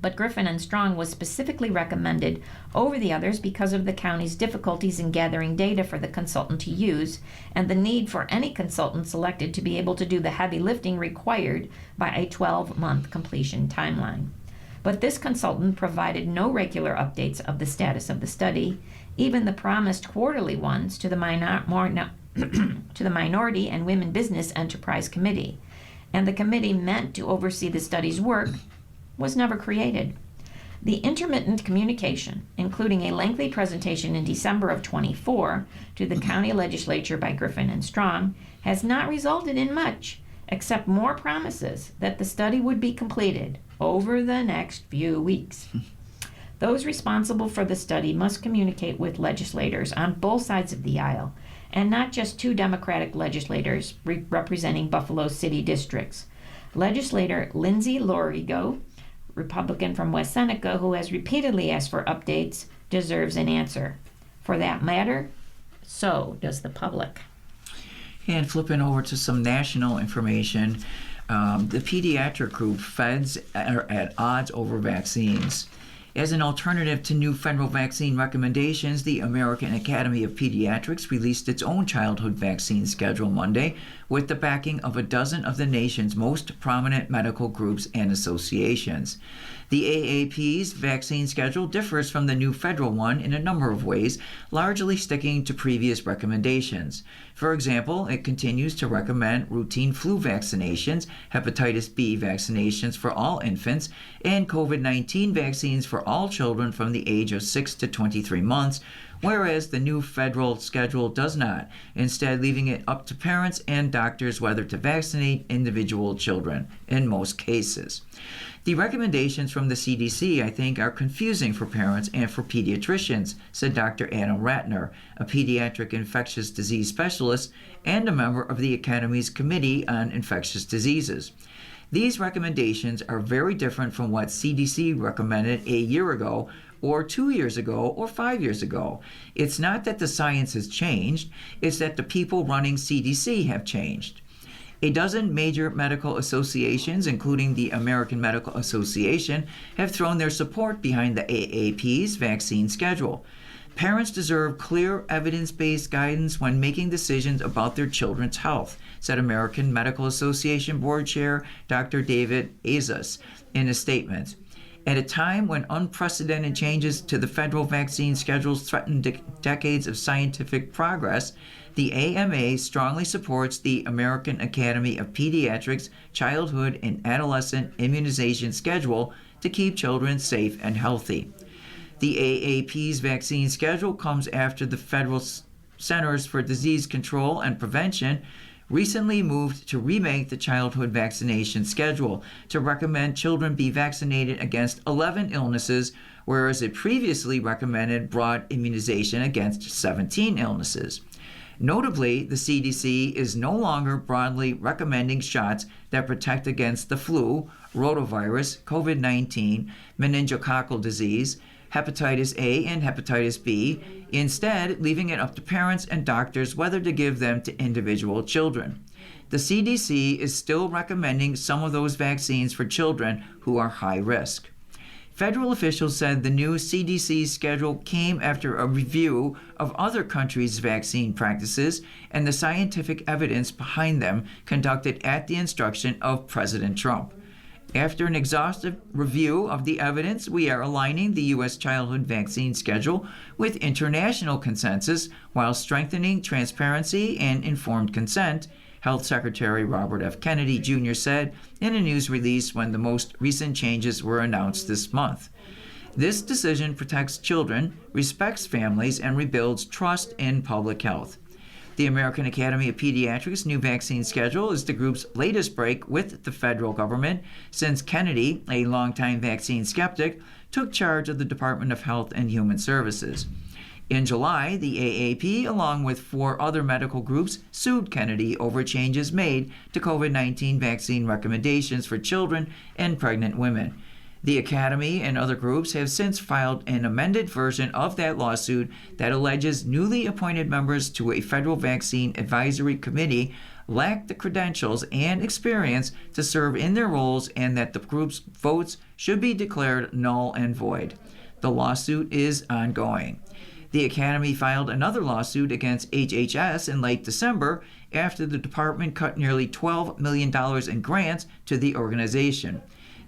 but Griffin & Strong was specifically recommended over the others because of the county's difficulties in gathering data for the consultant to use and the need for any consultant selected to be able to do the heavy lifting required by a 12-month completion timeline. But this consultant provided no regular updates of the status of the study, even the promised quarterly ones to the Minority and Women Business Enterprise Committee, and the committee meant to oversee the study's work was never created. The intermittent communication, including a lengthy presentation in December of 24 to the county legislature by Griffin & Strong, has not resulted in much except more promises that the study would be completed over the next few weeks. Those responsible for the study must communicate with legislators on both sides of the aisle, and not just two Democratic legislators representing Buffalo City districts. Legislator Lindsay Lorigo, Republican from West Seneca, who has repeatedly asked for updates, deserves an answer. For that matter, so does the public. And flipping over to some national information, the pediatric group Feds are at odds over vaccines. As an alternative to new federal vaccine recommendations, the American Academy of Pediatrics released its own childhood vaccine schedule Monday with the backing of a dozen of the nation's most prominent medical groups and associations. The AAP's vaccine schedule differs from the new federal one in a number of ways, largely sticking to previous recommendations. For example, it continues to recommend routine flu vaccinations, hepatitis B vaccinations for all infants, and COVID-19 vaccines for all children from the age of 6 to 23 months, whereas the new federal schedule does not, instead leaving it up to parents and doctors whether to vaccinate individual children in most cases. The recommendations from the CDC, I think, are confusing for parents and for pediatricians, said Dr. Adam Ratner, a pediatric infectious disease specialist and a member of the Academy's Committee on Infectious Diseases. These recommendations are very different from what CDC recommended a year ago, or 2 years ago, or 5 years ago. It's not that the science has changed, it's that the people running CDC have changed. A dozen major medical associations, including the American Medical Association, have thrown their support behind the AAP's vaccine schedule. Parents deserve clear, evidence-based guidance when making decisions about their children's health, said American Medical Association Board Chair Dr. David Azas in a statement. At a time when unprecedented changes to the federal vaccine schedules threaten decades of scientific progress, the AMA strongly supports the American Academy of Pediatrics childhood and adolescent immunization schedule to keep children safe and healthy. The AAP's vaccine schedule comes after the Federal Centers for Disease Control and Prevention recently moved to remake the childhood vaccination schedule to recommend children be vaccinated against 11 illnesses, whereas it previously recommended broad immunization against 17 illnesses. Notably, the CDC is no longer broadly recommending shots that protect against the flu, rotavirus, COVID-19, meningococcal disease, hepatitis A and hepatitis B, instead leaving it up to parents and doctors whether to give them to individual children. The CDC is still recommending some of those vaccines for children who are high risk. Federal officials said the new CDC schedule came after a review of other countries' vaccine practices and the scientific evidence behind them conducted at the instruction of President Trump. After an exhaustive review of the evidence, we are aligning the U.S. childhood vaccine schedule with international consensus while strengthening transparency and informed consent, Health Secretary Robert F. Kennedy Jr. said in a news release when the most recent changes were announced this month. This decision protects children, respects families, and rebuilds trust in public health. The American Academy of Pediatrics' new vaccine schedule is the group's latest break with the federal government since Kennedy, a longtime vaccine skeptic, took charge of the Department of Health and Human Services. In July, the AAP, along with 4 other medical groups, sued Kennedy over changes made to COVID-19 vaccine recommendations for children and pregnant women. The Academy and other groups have since filed an amended version of that lawsuit that alleges newly appointed members to a federal vaccine advisory committee lack the credentials and experience to serve in their roles and that the group's votes should be declared null and void. The lawsuit is ongoing. The Academy filed another lawsuit against HHS in late December after the department cut nearly $12 million in grants to the organization.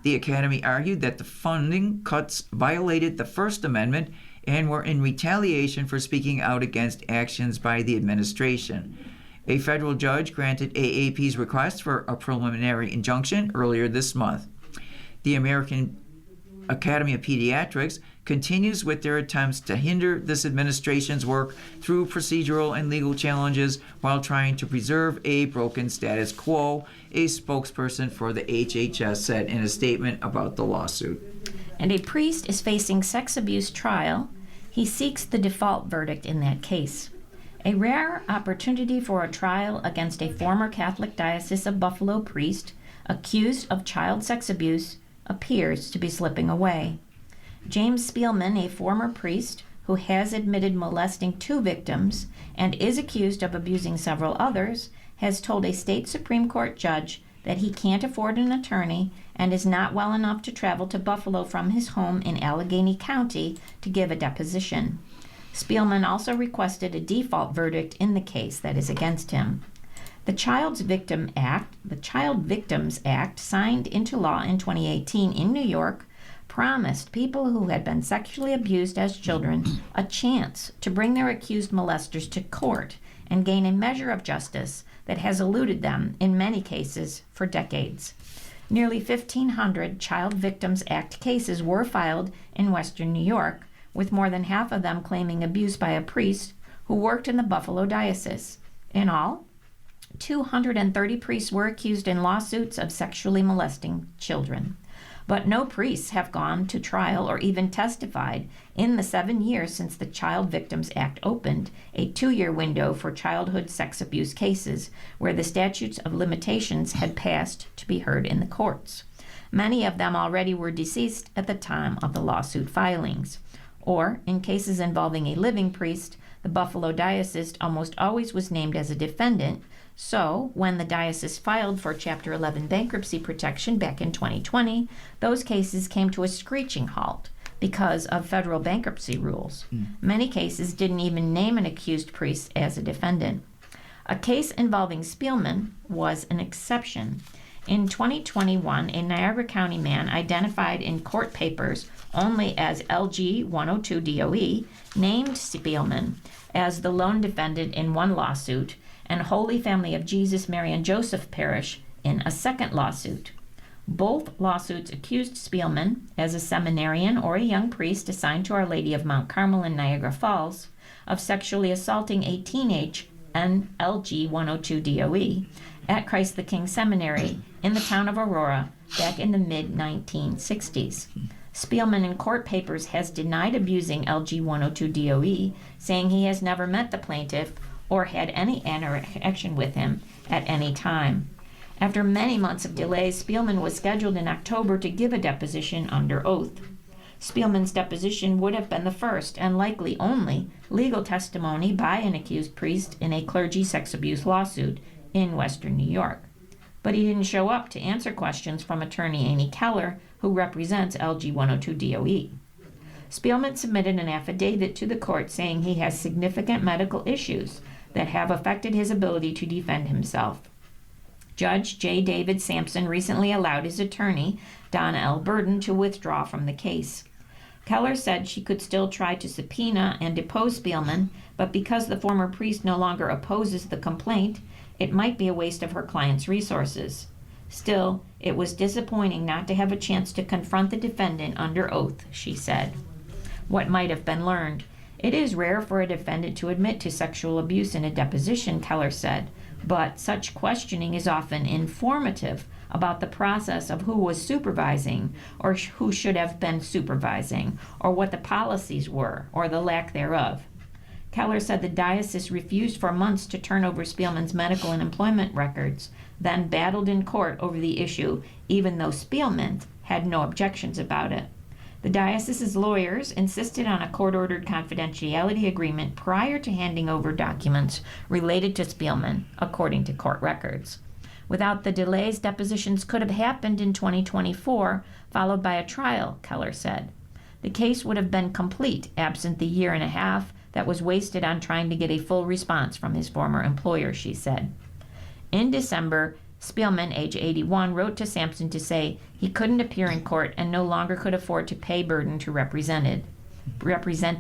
The Academy argued that the funding cuts violated the First Amendment and were in retaliation for speaking out against actions by the administration. A federal judge granted AAP's request for a preliminary injunction earlier this month. The American Academy of Pediatrics continues with their attempts to hinder this administration's work through procedural and legal challenges while trying to preserve a broken status quo, a spokesperson for the HHS said in a statement about the lawsuit. and a priest is facing sex abuse trial, he seeks the default verdict in that case. A rare opportunity for a trial against a former Catholic Diocese of Buffalo priest accused of child sex abuse appears to be slipping away. James Spielman, a former priest who has admitted molesting 2 victims and is accused of abusing several others, has told a state Supreme Court judge that he can't afford an attorney and is not well enough to travel to Buffalo from his home in Allegheny County to give a deposition. Spielman also requested a default verdict in the case that is against him. The Child Victims Act, signed into law in 2018 in New York, promised people who had been sexually abused as children a chance to bring their accused molesters to court and gain a measure of justice that has eluded them, in many cases, for decades. Nearly 1,500 Child Victims Act cases were filed in Western New York, with more than half of them claiming abuse by a priest who worked in the Buffalo Diocese. In all, 230 priests were accused in lawsuits of sexually molesting children. But no priests have gone to trial or even testified in the 7 years since the Child Victims Act opened a 2-year window for childhood sex abuse cases where the statutes of limitations had passed to be heard in the courts. Many of them already were deceased at the time of the lawsuit filings. Or, in cases involving a living priest, the Buffalo Diocese almost always was named as a defendant. So, when the diocese filed for Chapter 11 bankruptcy protection back in 2020, those cases came to a screeching halt because of federal bankruptcy rules. Many cases didn't even name an accused priest as a defendant. A case involving Spielman was an exception. In 2021, a Niagara County man identified in court papers only as LG 102 DOE named Spielman as the lone defendant in one lawsuit and Holy Family of Jesus, Mary and Joseph Parish in a second lawsuit. Both lawsuits accused Spielman, as a seminarian or a young priest assigned to Our Lady of Mount Carmel in Niagara Falls, of sexually assaulting a teenage NLG 102 DOE at Christ the King Seminary in the town of Aurora back in the mid-1960s. Spielman in court papers has denied abusing LG 102 DOE, saying he has never met the plaintiff or had any interaction with him at any time. After many months of delays, Spielman was scheduled in October to give a deposition under oath. Spielman's deposition would have been the first and likely only legal testimony by an accused priest in a clergy sex abuse lawsuit in Western New York. But he didn't show up to answer questions from attorney Amy Keller, who represents LG 102 DOE. Spielman submitted an affidavit to the court saying he has significant medical issues that have affected his ability to defend himself. Judge J. David Sampson recently allowed his attorney, Donna L. Burden, to withdraw from the case. Keller said she could still try to subpoena and depose Spielman, but because the former priest no longer opposes the complaint, it might be a waste of her client's resources. Still, it was disappointing not to have a chance to confront the defendant under oath, she said. What might have been learned? It is rare for a defendant to admit to sexual abuse in a deposition, Keller said, but such questioning is often informative about the process of who was supervising or who should have been supervising, or what the policies were or the lack thereof. Keller said the diocese refused for months to turn over Spielman's medical and employment records, then battled in court over the issue, even though Spielman had no objections about it. The diocese's lawyers insisted on a court-ordered confidentiality agreement prior to handing over documents related to Spielman, according to court records. Without the delays, depositions could have happened in 2024, followed by a trial, Keller said. The case would have been complete absent the year and a half that was wasted on trying to get a full response from his former employer, she said. In December, Spielman, age 81, wrote to Sampson to say he couldn't appear in court and no longer could afford to pay Burden to represent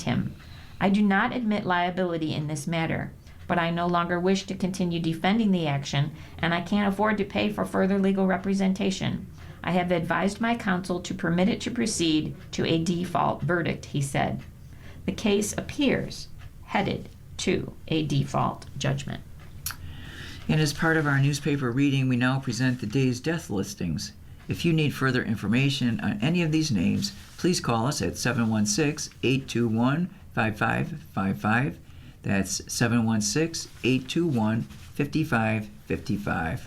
him. I do not admit liability in this matter, but I no longer wish to continue defending the action, and I can't afford to pay for further legal representation. I have advised my counsel to permit it to proceed to a default verdict, he said. The case appears headed to a default judgment. And as part of our newspaper reading, we now present the day's death listings. If you need further information on any of these names, please call us at 716-821-5555. That's 716-821-5555.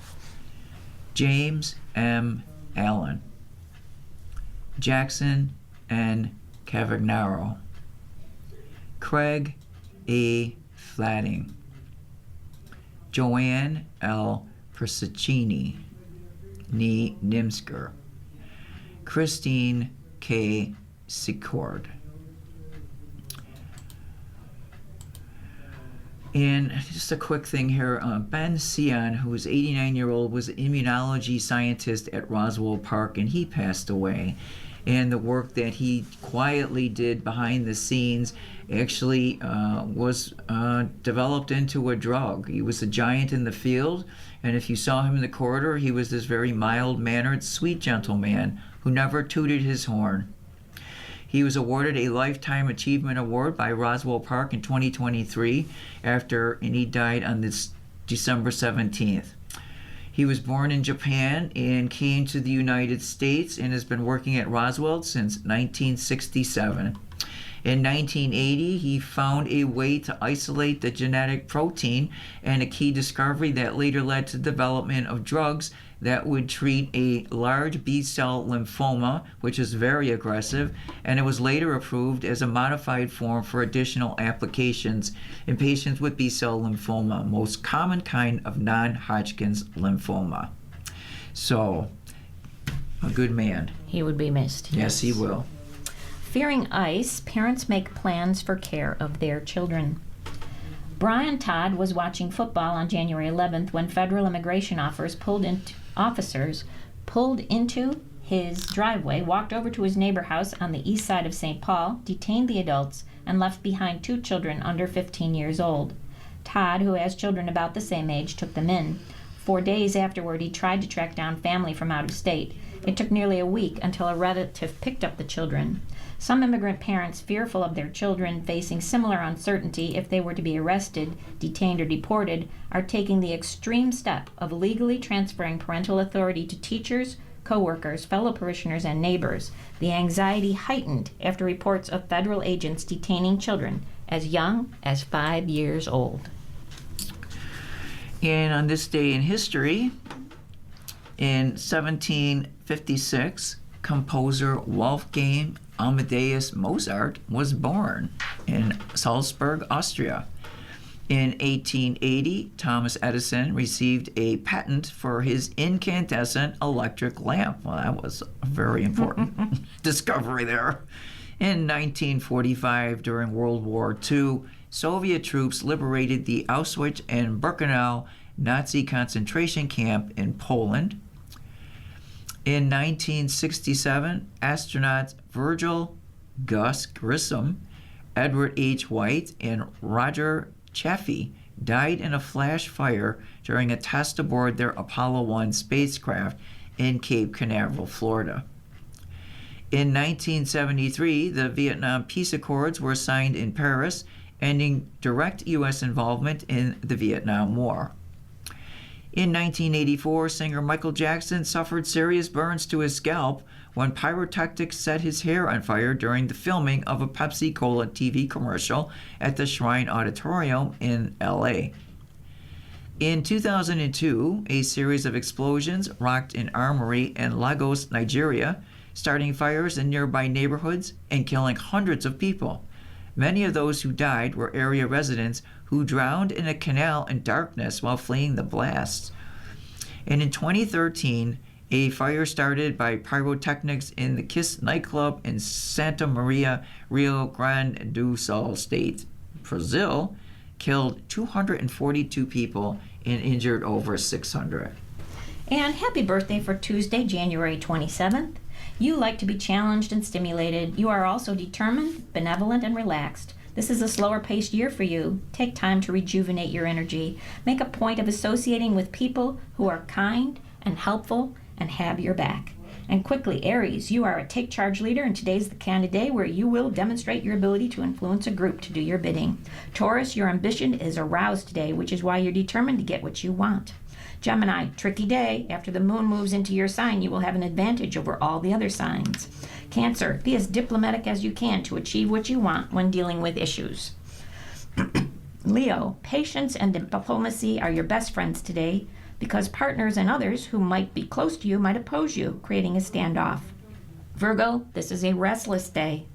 James M. Allen, Jackson N. Cavagnaro, Craig A. Flatting, Joanne L. Persicini, Nee Nimsker, Christine K. Secord. And just a quick thing here, Ben Sion, who was 89-year-old, was an immunology scientist at Roswell Park, and he passed away. And the work that he quietly did behind the scenes actually was developed into a drug. He was a giant in the field, and if you saw him in the corridor, he was this very mild-mannered, sweet gentleman who never tooted his horn. He was awarded a Lifetime Achievement Award by Roswell Park in 2023 and he died on this December 17th. He was born in Japan and came to the United States and has been working at Roswell since 1967. In 1980, he found a way to isolate the genetic protein, and a key discovery that later led to the development of drugs that would treat a large B-cell lymphoma, which is very aggressive, and it was later approved as a modified form for additional applications in patients with B-cell lymphoma, most common kind of non-Hodgkin's lymphoma. So, a good man. He would be missed. Yes, he will. Fearing ICE, parents make plans for care of their children. Brian Todd was watching football on January 11th when federal immigration officers pulled into his driveway, walked over to his neighbor house on the east side of St. Paul, detained the adults, and left behind 2 children under 15 years old. Todd, who has children about the same age, took them in. 4 days afterward, he tried to track down family from out of state. It took nearly a week until a relative picked up the children. Some immigrant parents, fearful of their children facing similar uncertainty if they were to be arrested, detained, or deported, are taking the extreme step of legally transferring parental authority to teachers, co-workers, fellow parishioners, and neighbors. The anxiety heightened after reports of federal agents detaining children as young as 5 years old. And on this day in history, in 1756, composer Wolfgang Amadeus Mozart was born in Salzburg, Austria. In 1880, Thomas Edison received a patent for his incandescent electric lamp. Well, that was a very important discovery there. In 1945, during World War II, Soviet troops liberated the Auschwitz and Birkenau Nazi concentration camp in Poland. In 1967, astronauts Virgil Gus Grissom, Edward H. White, and Roger Chaffee died in a flash fire during a test aboard their Apollo 1 spacecraft in Cape Canaveral, Florida. In 1973, the Vietnam Peace Accords were signed in Paris, ending direct U.S. involvement in the Vietnam War. In 1984, singer Michael Jackson suffered serious burns to his scalp when pyrotechnics set his hair on fire during the filming of a Pepsi-Cola TV commercial at the Shrine Auditorium in L.A. In 2002, a series of explosions rocked an armory in Lagos, Nigeria, starting fires in nearby neighborhoods and killing hundreds of people. Many of those who died were area residents who drowned in a canal in darkness while fleeing the blasts. And in 2013, a fire started by pyrotechnics in the Kiss nightclub in Santa Maria, Rio Grande do Sul state, Brazil, killed 242 people and injured over 600. And happy birthday for Tuesday, January 27th. You like to be challenged and stimulated. You are also determined, benevolent, and relaxed. This is a slower-paced year for you. Take time to rejuvenate your energy. Make a point of associating with people who are kind and helpful and have your back. And quickly, Aries, you are a take-charge leader, and today's the kind of day where you will demonstrate your ability to influence a group to do your bidding. Taurus, your ambition is aroused today, which is why you're determined to get what you want. Gemini, tricky day. After the moon moves into your sign, you will have an advantage over all the other signs. Cancer, be as diplomatic as you can to achieve what you want when dealing with issues. Leo, patience and diplomacy are your best friends today because partners and others who might be close to you might oppose you, creating a standoff. Virgo, this is a restless day.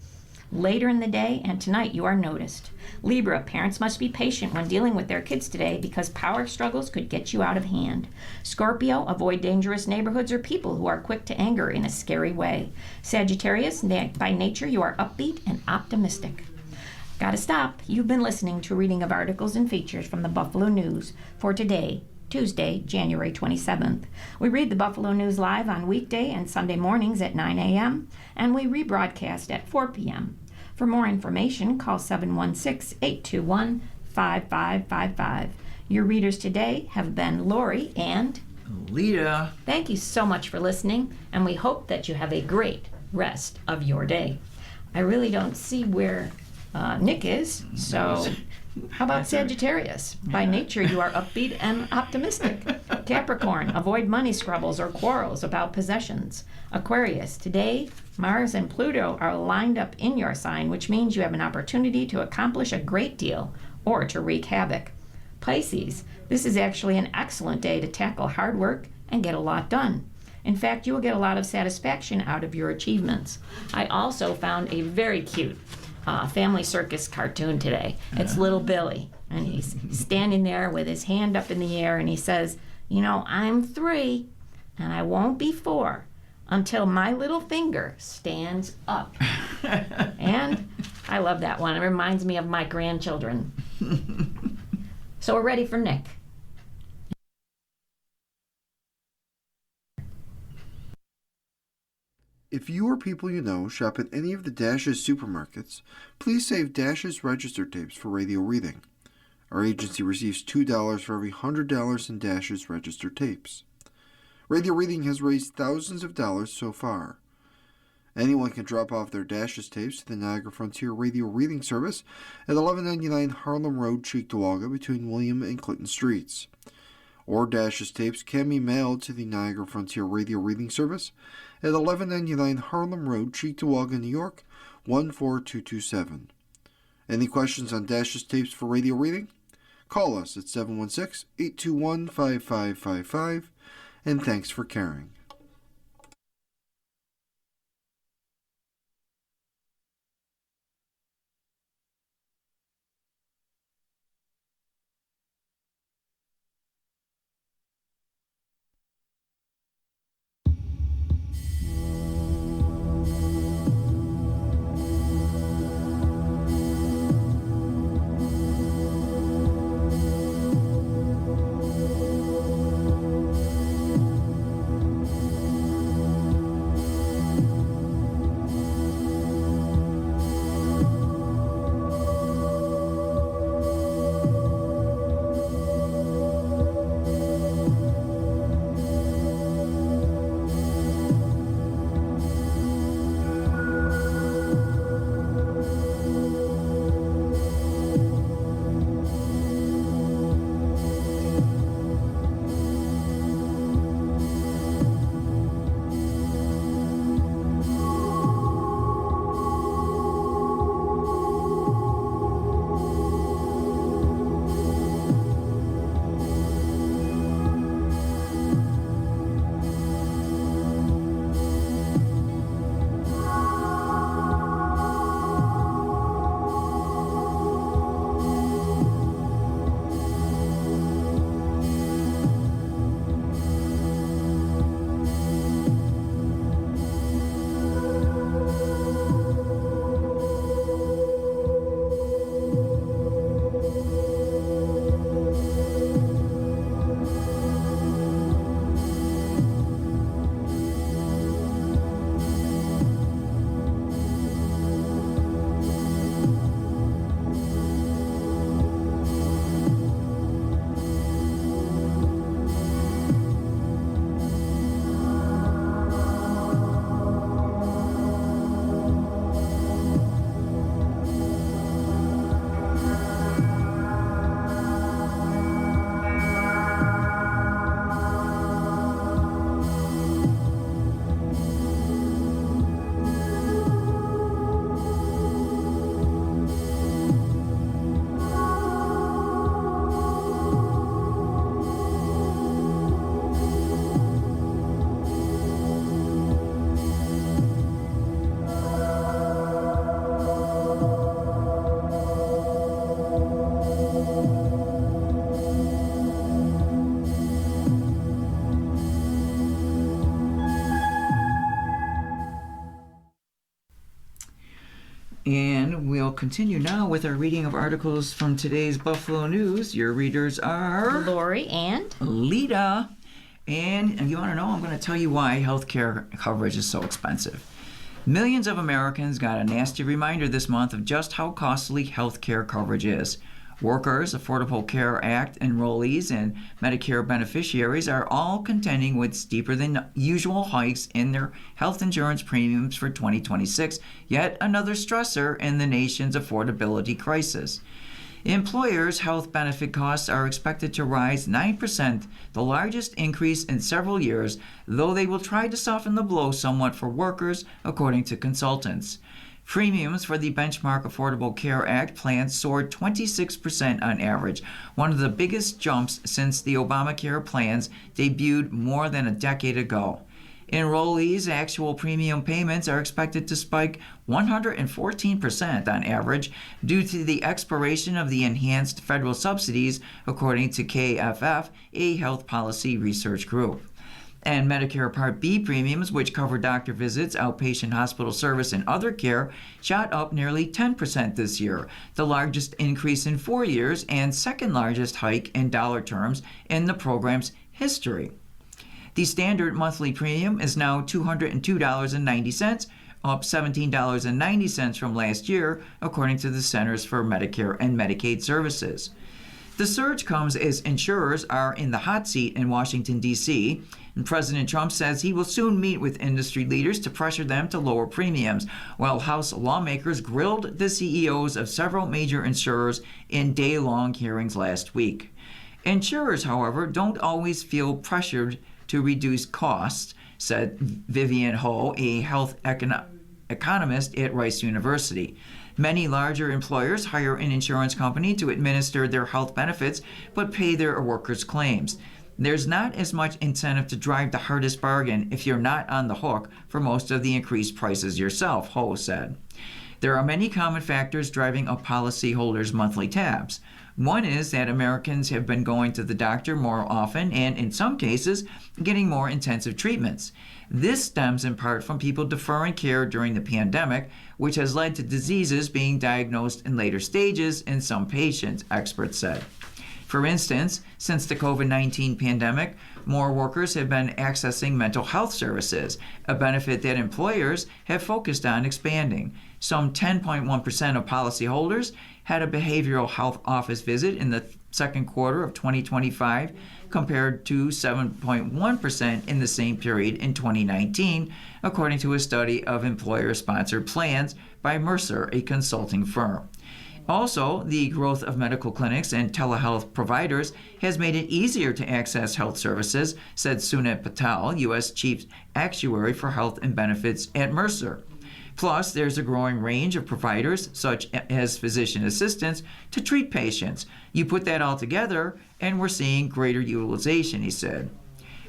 Later in the day and tonight you are noticed. Libra, parents must be patient when dealing with their kids today because power struggles could get you out of hand. Scorpio, avoid dangerous neighborhoods or people who are quick to anger in a scary way. Sagittarius, by nature you are upbeat and optimistic. Gotta stop. You've been listening to a reading of articles and features from the Buffalo News for today, Tuesday, January 27th. We read the Buffalo News live on weekday and Sunday mornings at 9 a.m., and we rebroadcast at 4 p.m. For more information, call 716-821-5555. Your readers today have been Lori and Lita. Thank you so much for listening, and we hope that you have a great rest of your day. I really don't see where Nick is, so how about Sagittarius? By nature, you are upbeat and optimistic. Capricorn, avoid money squabbles or quarrels about possessions. Aquarius, today, Mars and Pluto are lined up in your sign, which means you have an opportunity to accomplish a great deal or to wreak havoc. Pisces, this is actually an excellent day to tackle hard work and get a lot done. In fact, you will get a lot of satisfaction out of your achievements. I also found a very cute Family Circus cartoon today. It's Little Billy, and he's standing there with his hand up in the air, and he says, I'm 3, and I won't be 4 until my little finger stands up. And I love that one. It reminds me of my grandchildren. So we're ready for Nick. If you or people you know shop at any of the Dash's supermarkets, please save Dash's register tapes for radio reading. Our agency receives $2 for every $100 in Dash's register tapes. Radio reading has raised thousands of dollars so far. Anyone can drop off their Dash's tapes to the Niagara Frontier Radio Reading Service at 1199 Harlem Road, Cheektowaga, between William and Clinton Streets. Or Dash's tapes can be mailed to the Niagara Frontier Radio Reading Service at 1199 Harlem Road, Cheektowaga, New York, 14227. Any questions on Dash's tapes for radio reading? Call us at 716-821-5555, and thanks for caring. And we'll continue now with our reading of articles from today's Buffalo News. Your readers are Lori and Lita. And you want to know, I'm going to tell you why healthcare coverage is so expensive. Millions of Americans got a nasty reminder this month of just how costly healthcare coverage is. Workers, Affordable Care Act enrollees, and Medicare beneficiaries are all contending with steeper than usual hikes in their health insurance premiums for 2026, yet another stressor in the nation's affordability crisis. Employers' health benefit costs are expected to rise 9%, the largest increase in several years, though they will try to soften the blow somewhat for workers, according to consultants. Premiums for the benchmark Affordable Care Act plan soared 26% on average, one of the biggest jumps since the Obamacare plans debuted more than a decade ago. Enrollees' actual premium payments are expected to spike 114% on average due to the expiration of the enhanced federal subsidies, according to KFF, a health policy research group. And Medicare Part B premiums, which cover doctor visits, outpatient hospital service, and other care, shot up nearly 10% this year, the largest increase in 4 years and second largest hike in dollar terms in the program's history. The standard monthly premium is now $202.90, up $17.90 from last year, according to the Centers for Medicare and Medicaid Services. The surge comes as insurers are in the hot seat in Washington, D.C., and President Trump says he will soon meet with industry leaders to pressure them to lower premiums, while House lawmakers grilled the CEOs of several major insurers in day-long hearings last week. Insurers, however, don't always feel pressured to reduce costs, said Vivian Ho, a health economist at Rice University. Many larger employers hire an insurance company to administer their health benefits but pay their workers' claims. There's not as much incentive to drive the hardest bargain if you're not on the hook for most of the increased prices yourself, Ho said. There are many common factors driving up policyholders' monthly tabs. One is that Americans have been going to the doctor more often and, in some cases, getting more intensive treatments. This stems in part from people deferring care during the pandemic, which has led to diseases being diagnosed in later stages in some patients, experts said. For instance, since the COVID-19 pandemic, more workers have been accessing mental health services, a benefit that employers have focused on expanding. Some 10.1% of policyholders had a behavioral health office visit in the second quarter of 2025, compared to 7.1% in the same period in 2019, according to a study of employer-sponsored plans by Mercer, a consulting firm. Also, the growth of medical clinics and telehealth providers has made it easier to access health services, said Sunit Patel, U.S. Chief Actuary for Health and Benefits at Mercer. Plus, there's a growing range of providers, such as physician assistants, to treat patients. You put that all together, and we're seeing greater utilization, he said.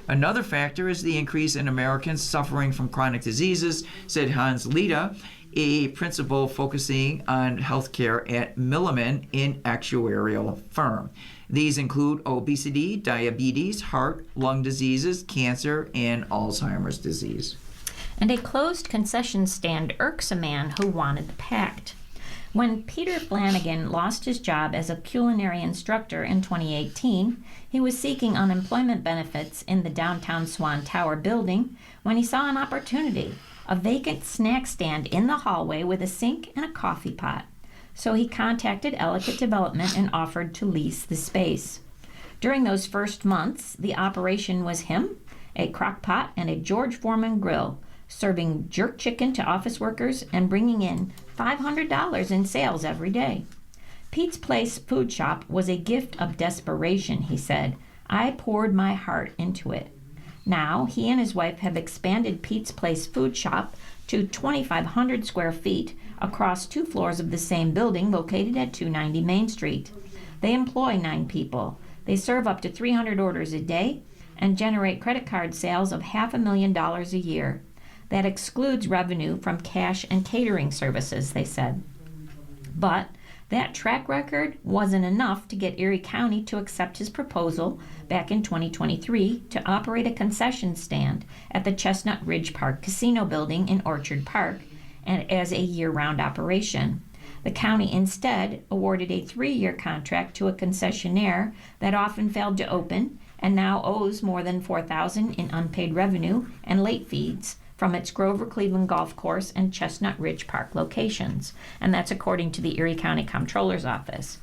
Another factor is the increase in Americans suffering from chronic diseases, said Hans Lita, a principal focusing on healthcare at Milliman, an actuarial firm. These include obesity, diabetes, heart, lung diseases, cancer, and Alzheimer's disease. And a closed concession stand irks a man who wanted the pact. When Peter Flanagan lost his job as a culinary instructor in 2018, he was seeking unemployment benefits in the downtown Swan Tower building when he saw an opportunity, a vacant snack stand in the hallway with a sink and a coffee pot. So he contacted Ellicott Development and offered to lease the space. During those first months, the operation was him, a crock pot, and a George Foreman grill, serving jerk chicken to office workers and bringing in $500 in sales every day. Pete's Place Food Shop was a gift of desperation, he said. I poured my heart into it. Now, he and his wife have expanded Pete's Place Food Shop to 2,500 square feet across 2 floors of the same building located at 290 Main Street. They employ 9 people. They serve up to 300 orders a day and generate credit card sales of $500,000 a year. That excludes revenue from cash and catering services, they said. But that track record wasn't enough to get Erie County to accept his proposal back in 2023 to operate a concession stand at the Chestnut Ridge Park Casino building in Orchard Park, and as a year-round operation. The county instead awarded a 3-year contract to a concessionaire that often failed to open and now owes more than $4,000 in unpaid revenue and late fees from its Grover Cleveland Golf Course and Chestnut Ridge Park locations, and that's according to the Erie County Comptroller's Office.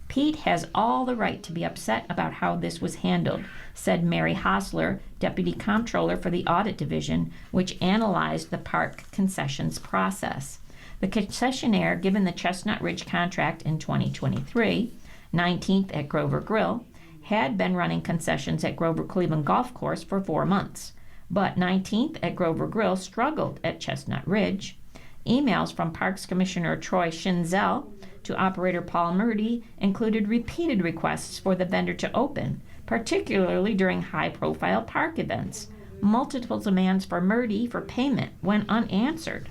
Pete has all the right to be upset about how this was handled, said Mary Hostler, Deputy Comptroller for the Audit Division, which analyzed the park concessions process. The concessionaire given the Chestnut Ridge contract in 2023, 19th at Grover Grill, had been running concessions at Grover Cleveland Golf Course for 4 months, but 19th at Grover Grill struggled at Chestnut Ridge. Emails from Parks Commissioner Troy Schinzel to operator Paul Murdy included repeated requests for the vendor to open, particularly during high-profile park events. Multiple demands for Murdy for payment went unanswered.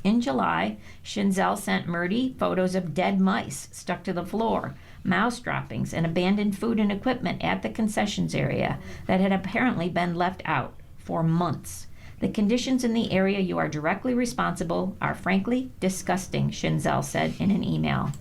In July, Schinzel sent Murdy photos of dead mice stuck to the floor, mouse droppings, and abandoned food and equipment at the concessions area that had apparently been left out for months. The conditions in the area you are directly responsible are frankly disgusting, Schinzel said in an email.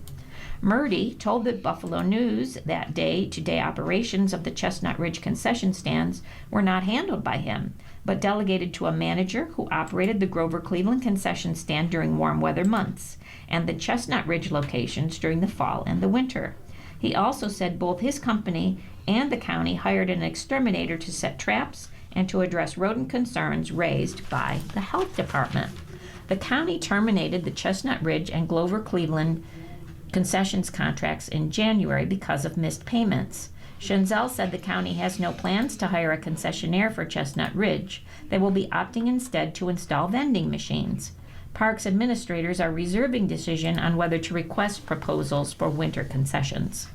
Murdy told the Buffalo News that day-to-day operations of the Chestnut Ridge concession stands were not handled by him, but delegated to a manager who operated the Grover Cleveland concession stand during warm weather months and the Chestnut Ridge locations during the fall and the winter. He also said both his company and the county hired an exterminator to set traps and to address rodent concerns raised by the health department. The county terminated the Chestnut Ridge and Grover Cleveland concessions contracts in January because of missed payments. Schinzel said the county has no plans to hire a concessionaire for Chestnut Ridge. They will be opting instead to install vending machines. Parks administrators are reserving decision on whether to request proposals for winter concessions.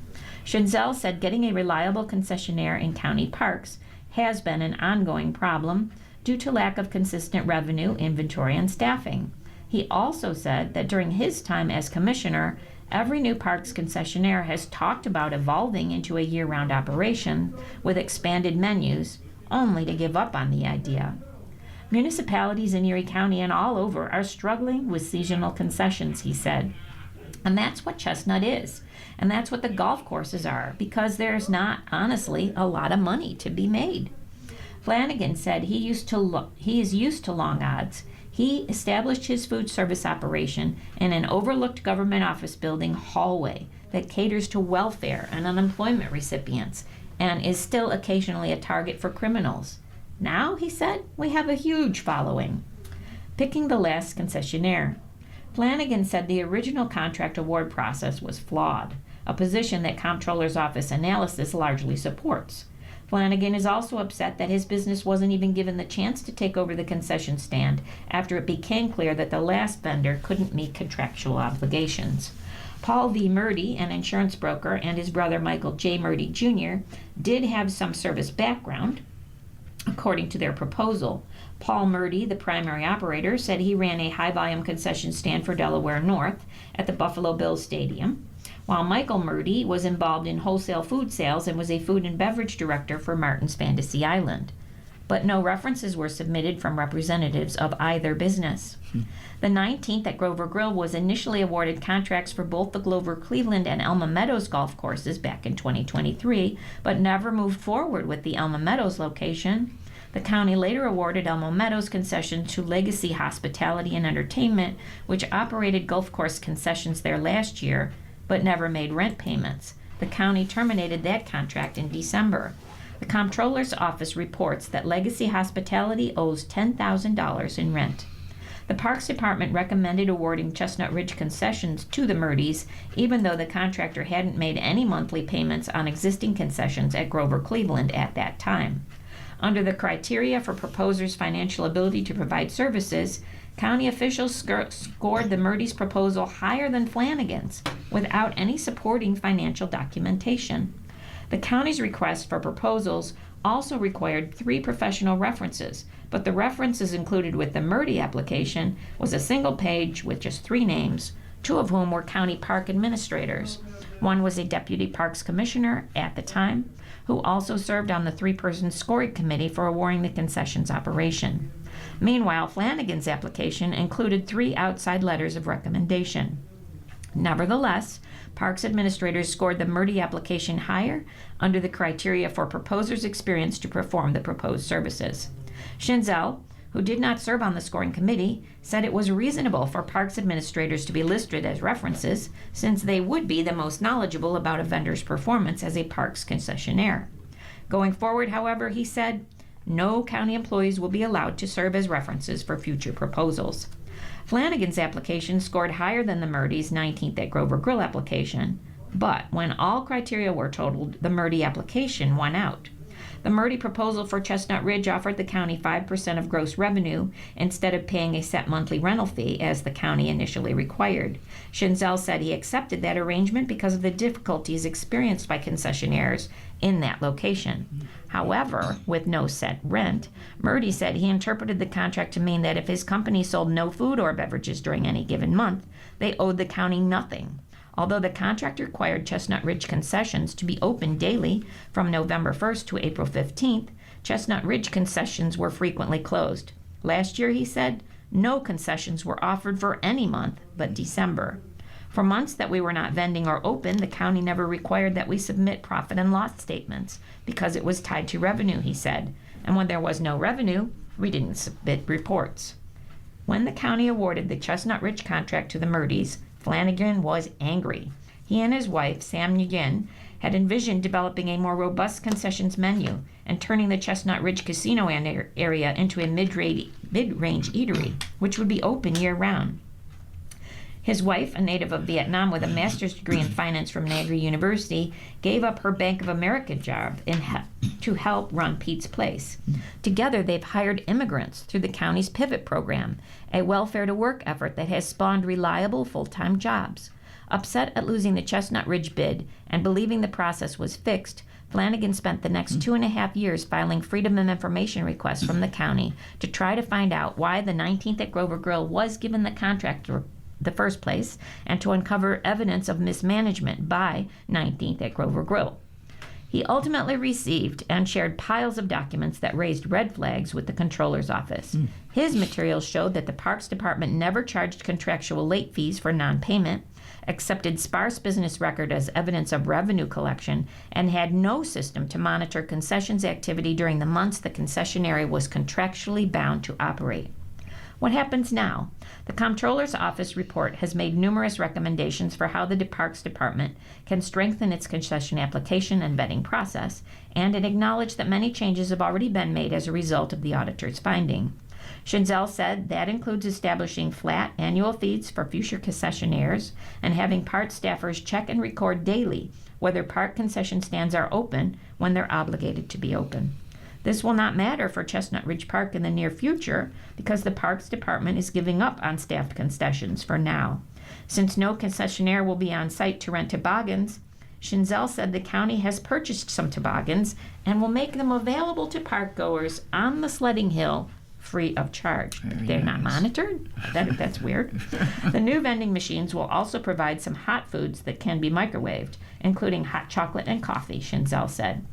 Schinzel said getting a reliable concessionaire in county parks has been an ongoing problem due to lack of consistent revenue, inventory, and staffing. He also said that during his time as commissioner, every new parks concessionaire has talked about evolving into a year-round operation with expanded menus, only to give up on the idea. Municipalities in Erie County and all over are struggling with seasonal concessions, he said. And that's what Chestnut is. And that's what the golf courses are, because there's not, honestly, a lot of money to be made. Flanagan said he is used to long odds. He established his food service operation in an overlooked government office building hallway that caters to welfare and unemployment recipients and is still occasionally a target for criminals. Now, he said, we have a huge following. Picking the last concessionaire. Flanagan said the original contract award process was flawed, a position that Comptroller's Office analysis largely supports. Flanagan is also upset that his business wasn't even given the chance to take over the concession stand after it became clear that the last vendor couldn't meet contractual obligations. Paul V. Murdy, an insurance broker, and his brother Michael J. Murdy Jr. did have some service background, according to their proposal. Paul Murdy, the primary operator, said he ran a high-volume concession stand for Delaware North at the Buffalo Bills Stadium, while Michael Murdy was involved in wholesale food sales and was a food and beverage director for Martin's Fantasy Island. But no references were submitted from representatives of either business. The 19th at Grover Grill was initially awarded contracts for both the Grover Cleveland and Elma Meadows golf courses back in 2023, but never moved forward with the Elma Meadows location. The county later awarded Elma Meadows concession to Legacy Hospitality and Entertainment, which operated golf course concessions there last year, but never made rent payments. The county terminated that contract in December. The Comptroller's Office reports that Legacy Hospitality owes $10,000 in rent. The Parks Department recommended awarding Chestnut Ridge concessions to the Murdys, even though the contractor hadn't made any monthly payments on existing concessions at Grover Cleveland at that time. Under the criteria for proposers' financial ability to provide services, county officials scored the Murdys' proposal higher than Flanagan's, without any supporting financial documentation. The county's request for proposals also required 3 professional references, but the references included with the Murdy application was a single page with just 3 names, 2 of whom were county park administrators. One was a deputy parks commissioner at the time, who also served on the 3-person scoring committee for awarding the concessions operation. Meanwhile, Flanagan's application included 3 outside letters of recommendation. Nevertheless, Parks administrators scored the Murdy application higher under the criteria for proposer's experience to perform the proposed services. Schinzel, who did not serve on the scoring committee, said it was reasonable for Parks administrators to be listed as references since they would be the most knowledgeable about a vendor's performance as a Parks concessionaire. Going forward, however, he said, no county employees will be allowed to serve as references for future proposals. Flanagan's application scored higher than the Murdy's 19th at Grover Grill application, but when all criteria were totaled, the Murdy application won out. The Murdy proposal for Chestnut Ridge offered the county 5% of gross revenue instead of paying a set monthly rental fee as the county initially required. Schinzel said he accepted that arrangement because of the difficulties experienced by concessionaires in that location. However, with no set rent, Murdy said he interpreted the contract to mean that if his company sold no food or beverages during any given month, they owed the county nothing. Although the contract required Chestnut Ridge concessions to be open daily from November 1st to April 15th, Chestnut Ridge concessions were frequently closed. Last year, he said, no concessions were offered for any month but December. For months that we were not vending or open, the county never required that we submit profit and loss statements because it was tied to revenue, he said. And when there was no revenue, we didn't submit reports. When the county awarded the Chestnut Ridge contract to the Murdys, Flanagan was angry. He and his wife, Sam Nguyen, had envisioned developing a more robust concessions menu and turning the Chestnut Ridge casino area into a mid-range eatery, which would be open year-round. His wife, a native of Vietnam with a master's degree in finance from NAGRI University, gave up her Bank of America job to help run Pete's Place. Together, they've hired immigrants through the county's Pivot program, a welfare-to-work effort that has spawned reliable full-time jobs. Upset at losing the Chestnut Ridge bid and believing the process was fixed, Flanagan spent the next 2.5 years filing Freedom of Information requests from the county to try to find out why the 19th at Grover Grill was given the contract the first place and to uncover evidence of mismanagement by 19th at Grover Grill. He ultimately received and shared piles of documents that raised red flags with the controller's office. His materials showed that the Parks Department never charged contractual late fees for non-payment, accepted sparse business record as evidence of revenue collection, and had no system to monitor concessions activity during the months the concessionary was contractually bound to operate. What happens now? The Comptroller's Office report has made numerous recommendations for how the Parks Department can strengthen its concession application and vetting process, and it acknowledged that many changes have already been made as a result of the auditor's finding. Schinzel said that includes establishing flat annual fees for future concessionaires and having park staffers check and record daily whether park concession stands are open when they're obligated to be open. This will not matter for Chestnut Ridge Park in the near future because the Parks Department is giving up on staffed concessions for now. Since no concessionaire will be on site to rent toboggans, Schinzel said the county has purchased some toboggans and will make them available to park goers on the sledding hill free of charge. They're not monitored? That's weird. The new vending machines will also provide some hot foods that can be microwaved, including hot chocolate and coffee, Schinzel said.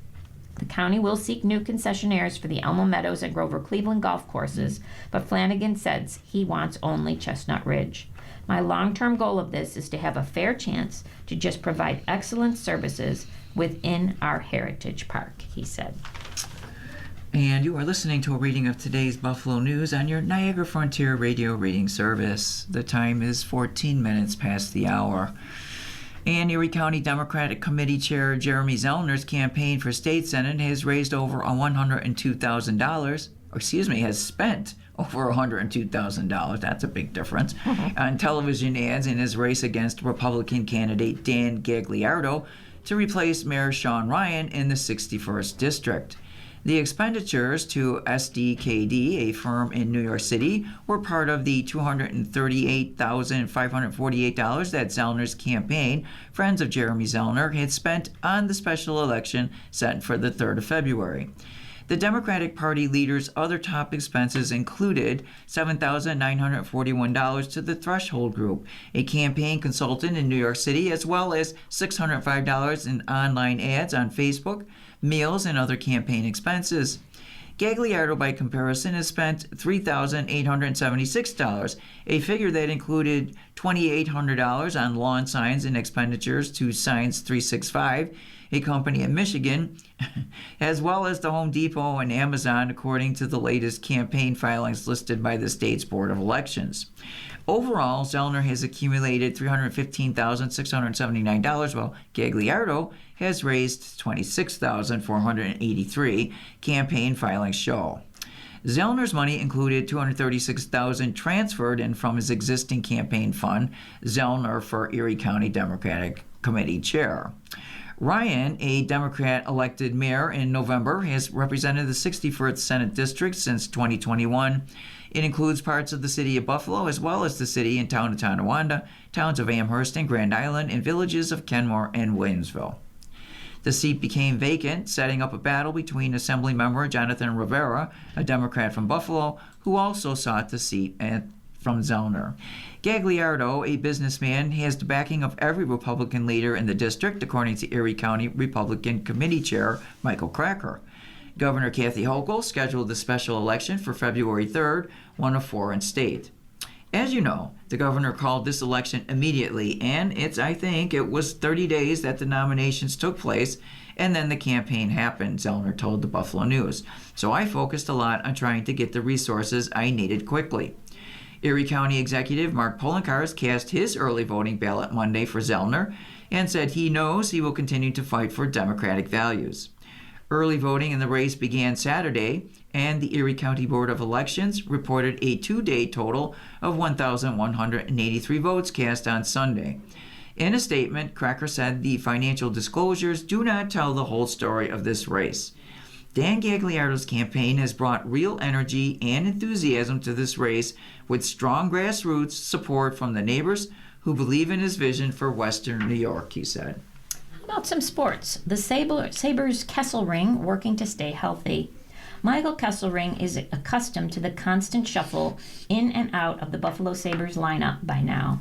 The county will seek new concessionaires for the Elmo Meadows and Grover Cleveland golf courses, but Flanagan says he wants only Chestnut Ridge. My long-term goal of this is to have a fair chance to just provide excellent services within our heritage park, he said. And you are listening to a reading of today's Buffalo News on your Niagara Frontier Radio reading service. The time is 14 minutes past the hour. And Erie County Democratic Committee Chair Jeremy Zellner's campaign for state senate has raised over $102,000, has spent over $102,000, that's a big difference, on television ads in his race against Republican candidate Dan Gagliardo to replace Mayor Sean Ryan in the 61st District. The expenditures to SDKD, a firm in New York City, were part of the $238,548 that Zellner's campaign, Friends of Jeremy Zellner, had spent on the special election set for the 3rd of February. The Democratic Party leader's other top expenses included $7,941 to the Threshold Group, a campaign consultant in New York City, as well as $605 in online ads on Facebook, meals, and other campaign expenses. Gagliardo, by comparison, has spent $3,876, a figure that included $2,800 on lawn signs and expenditures to Signs 365, a company in Michigan, as well as the Home Depot and Amazon, according to the latest campaign filings listed by the state's Board of Elections. Overall, Zellner has accumulated $315,679, while Gagliardo has raised $26,483, campaign filings show. Zellner's money included $236,000 transferred in from his existing campaign fund, Zellner for Erie County Democratic Committee Chair. Ryan, a Democrat elected mayor in November, has represented the 61st Senate District since 2021. It includes parts of the city of Buffalo, as well as the city and town of Tonawanda, towns of Amherst and Grand Island, and villages of Kenmore and Williamsville. The seat became vacant, setting up a battle between Assemblymember Jonathan Rivera, a Democrat from Buffalo, who also sought the seat from Zellner. Gagliardo, a businessman, has the backing of every Republican leader in the district, according to Erie County Republican Committee Chair Michael Cracker. Governor Kathy Hochul scheduled the special election for February 3rd, one of 4 in state. As you know, the governor called this election immediately, and it was 30 days that the nominations took place, and then the campaign happened, Zellner told the Buffalo News. So I focused a lot on trying to get the resources I needed quickly. Erie County Executive Mark Poloncarz cast his early voting ballot Monday for Zellner and said he knows he will continue to fight for Democratic values. Early voting in the race began Saturday, and the Erie County Board of Elections reported a 2-day total of 1,183 votes cast on Sunday. In a statement, Cracker said the financial disclosures do not tell the whole story of this race. Dan Gagliardo's campaign has brought real energy and enthusiasm to this race, with strong grassroots support from the neighbors who believe in his vision for Western New York, he said. How about some sports? The Sabres Kesselring working to stay healthy. Michael Kesselring is accustomed to the constant shuffle in and out of the Buffalo Sabres lineup by now.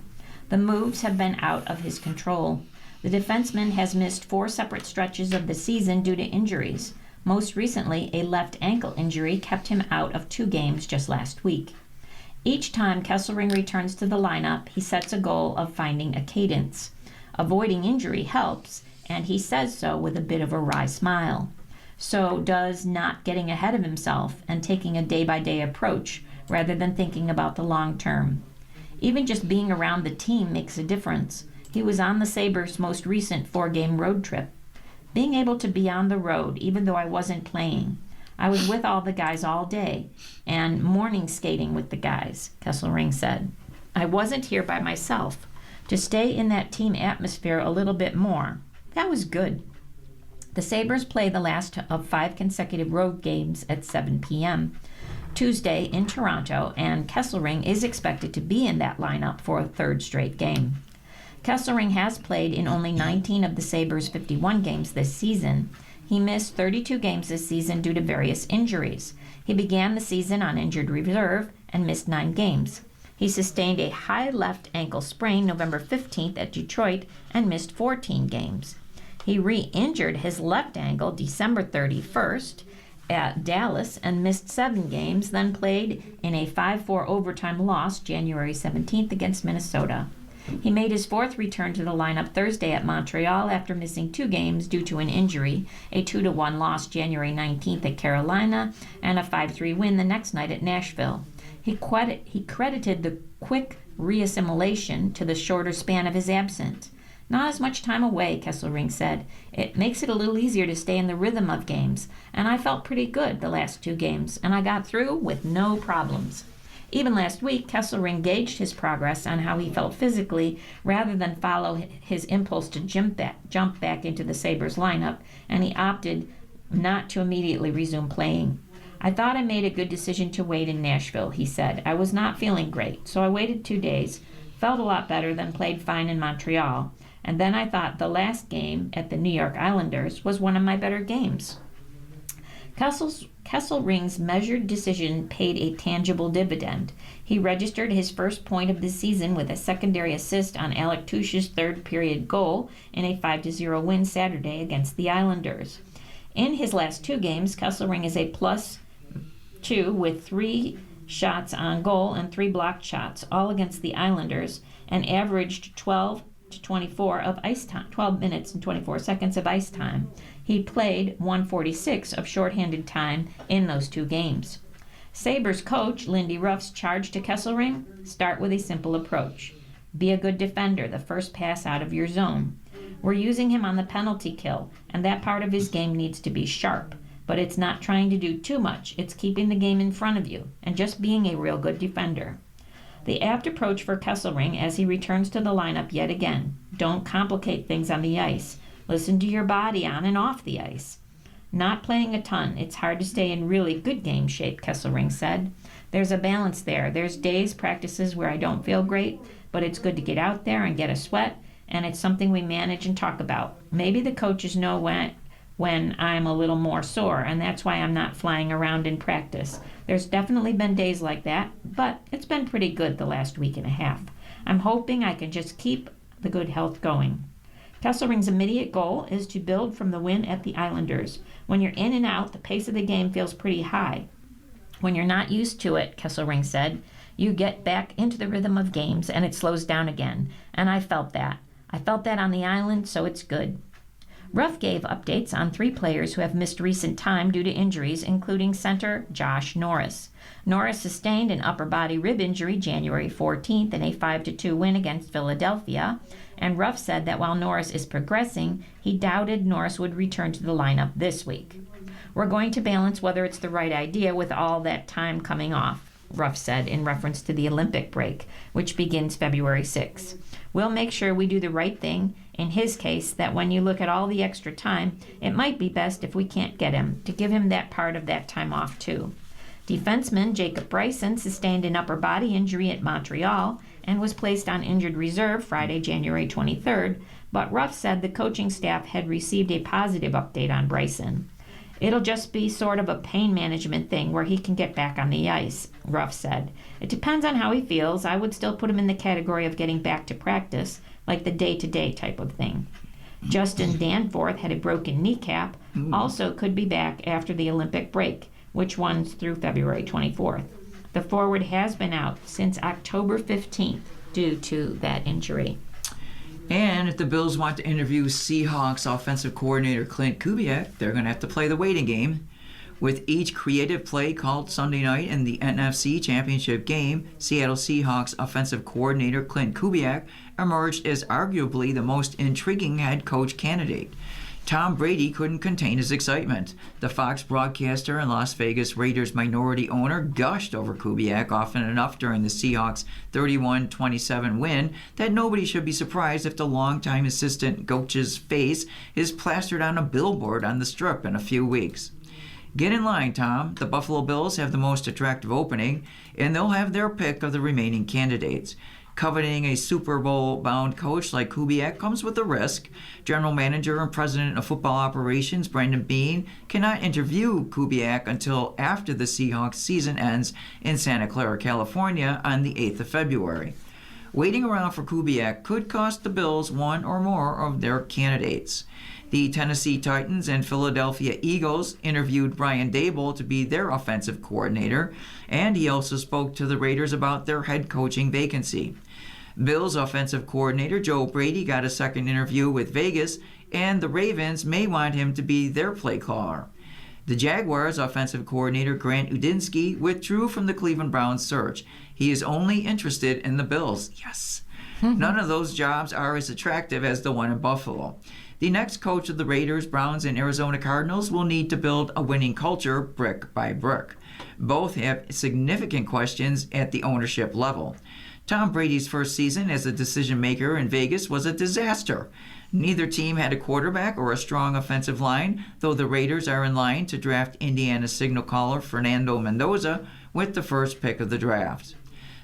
The moves have been out of his control. The defenseman has missed 4 separate stretches of the season due to injuries. Most recently, a left ankle injury kept him out of 2 games just last week. Each time Kesselring returns to the lineup, he sets a goal of finding a cadence. Avoiding injury helps, and he says so with a bit of a wry smile. So does not getting ahead of himself and taking a day-by-day approach rather than thinking about the long term. Even just being around the team makes a difference. He was on the Sabres' most recent 4-game road trip. Being able to be on the road, even though I wasn't playing. I was with all the guys all day and morning skating with the guys, Kesselring said. I wasn't here by myself. To stay in that team atmosphere a little bit more. That was good. The Sabres play the last of 5 consecutive road games at 7 p.m. Tuesday in Toronto, and Kesselring is expected to be in that lineup for a 3rd straight game. Kesselring has played in only 19 of the Sabres' 51 games this season. He missed 32 games this season due to various injuries. He began the season on injured reserve and missed 9 games. He sustained a high left ankle sprain November 15th at Detroit and missed 14 games. He re-injured his left ankle December 31st at Dallas and missed 7 games, then played in a 5-4 overtime loss January 17th against Minnesota. He made his 4th return to the lineup Thursday at Montreal after missing 2 games due to an injury, a 2-1 loss January 19th at Carolina, and a 5-3 win the next night at Nashville. He credited the quick reassimilation to the shorter span of his absence. Not as much time away, Kesselring said. It makes it a little easier to stay in the rhythm of games, and I felt pretty good the last 2 games, and I got through with no problems. Even last week, Kesselring gauged his progress on how he felt physically rather than follow his impulse to jump back into the Sabres lineup, and he opted not to immediately resume playing. I thought I made a good decision to wait in Nashville, he said. I was not feeling great, so I waited 2 days, felt a lot better, then played fine in Montreal, and then I thought the last game at the New York Islanders was one of my better games. Kesselring's measured decision paid a tangible dividend. He registered his first point of the season with a secondary assist on Alec Touche's 3rd period goal in a 5-0 win Saturday against the Islanders. In his last 2 games, Kesselring is a plus 2 with 3 shots on goal and 3 blocked shots, all against the Islanders, and averaged 12 minutes and 24 seconds of ice time. He played 146 of shorthanded time in those 2 games. Sabres coach Lindy Ruff's charge to Kesselring: start with a simple approach. Be a good defender the first pass out of your zone. We're using him on the penalty kill, and that part of his game needs to be sharp. But it's not trying to do too much. It's keeping the game in front of you and just being a real good defender. The apt approach for Kesselring as he returns to the lineup yet again: don't complicate things on the ice. Listen to your body on and off the ice. Not playing a ton, it's hard to stay in really good game shape, Kesselring said. There's a balance there. There's days, practices where I don't feel great, but it's good to get out there and get a sweat, and it's something we manage and talk about. Maybe the coaches know when I'm a little more sore, and that's why I'm not flying around in practice. There's definitely been days like that, but it's been pretty good the last week and a half. I'm hoping I can just keep the good health going. Kesselring's immediate goal is to build from the win at the Islanders. When you're in and out, the pace of the game feels pretty high. When you're not used to it, Kesselring said, you get back into the rhythm of games and it slows down again. And I felt that. I felt that on the island, so it's good. Ruff gave updates on 3 players who have missed recent time due to injuries, including center Josh Norris. Norris sustained an upper body rib injury January 14th in a 5-2 win against Philadelphia, and Ruff said that while Norris is progressing, he doubted Norris would return to the lineup this week. We're going to balance whether it's the right idea with all that time coming off, Ruff said in reference to the Olympic break, which begins February 6. We'll make sure we do the right thing. In his case, that when you look at all the extra time, it might be best if we can't get him, to give him that part of that time off too. Defenseman Jacob Bryson sustained an upper body injury at Montreal and was placed on injured reserve Friday, January 23rd, but Ruff said the coaching staff had received a positive update on Bryson. It'll just be sort of a pain management thing where he can get back on the ice, Ruff said. It depends on how he feels. I would still put him in the category of getting back to practice, like the day-to-day type of thing. Justin Danforth had a broken kneecap, also could be back after the Olympic break, which runs through February 24th. The forward has been out since October 15th due to that injury. And if the Bills want to interview Seahawks offensive coordinator Clint Kubiak, they're going to have to play the waiting game. With each creative play called Sunday night in the NFC Championship game, Seattle Seahawks offensive coordinator Clint Kubiak emerged as arguably the most intriguing head coach candidate. Tom Brady couldn't contain his excitement. The Fox broadcaster and Las Vegas Raiders minority owner gushed over Kubiak often enough during the Seahawks' 31-27 win that nobody should be surprised if the longtime assistant coach's face is plastered on a billboard on the Strip in a few weeks. Get in line, Tom. The Buffalo Bills have the most attractive opening, and they'll have their pick of the remaining candidates. Coveting a Super Bowl-bound coach like Kubiak comes with a risk. General Manager and President of Football Operations Brandon Beane cannot interview Kubiak until after the Seahawks season ends in Santa Clara, California on the 8th of February. Waiting around for Kubiak could cost the Bills one or more of their candidates. The Tennessee Titans and Philadelphia Eagles interviewed Brian Daboll to be their offensive coordinator, and he also spoke to the Raiders about their head coaching vacancy. Bills offensive coordinator Joe Brady got a second interview with Vegas, and the Ravens may want him to be their play caller. The Jaguars offensive coordinator Grant Udinski withdrew from the Cleveland Browns search. He is only interested in the Bills. Yes. None of those jobs are as attractive as the one in Buffalo. The next coach of the Raiders, Browns, and Arizona Cardinals will need to build a winning culture brick by brick. Both have significant questions at the ownership level. Tom Brady's first season as a decision maker in Vegas was a disaster. Neither team had a quarterback or a strong offensive line, though the Raiders are in line to draft Indiana signal caller Fernando Mendoza with the first pick of the draft.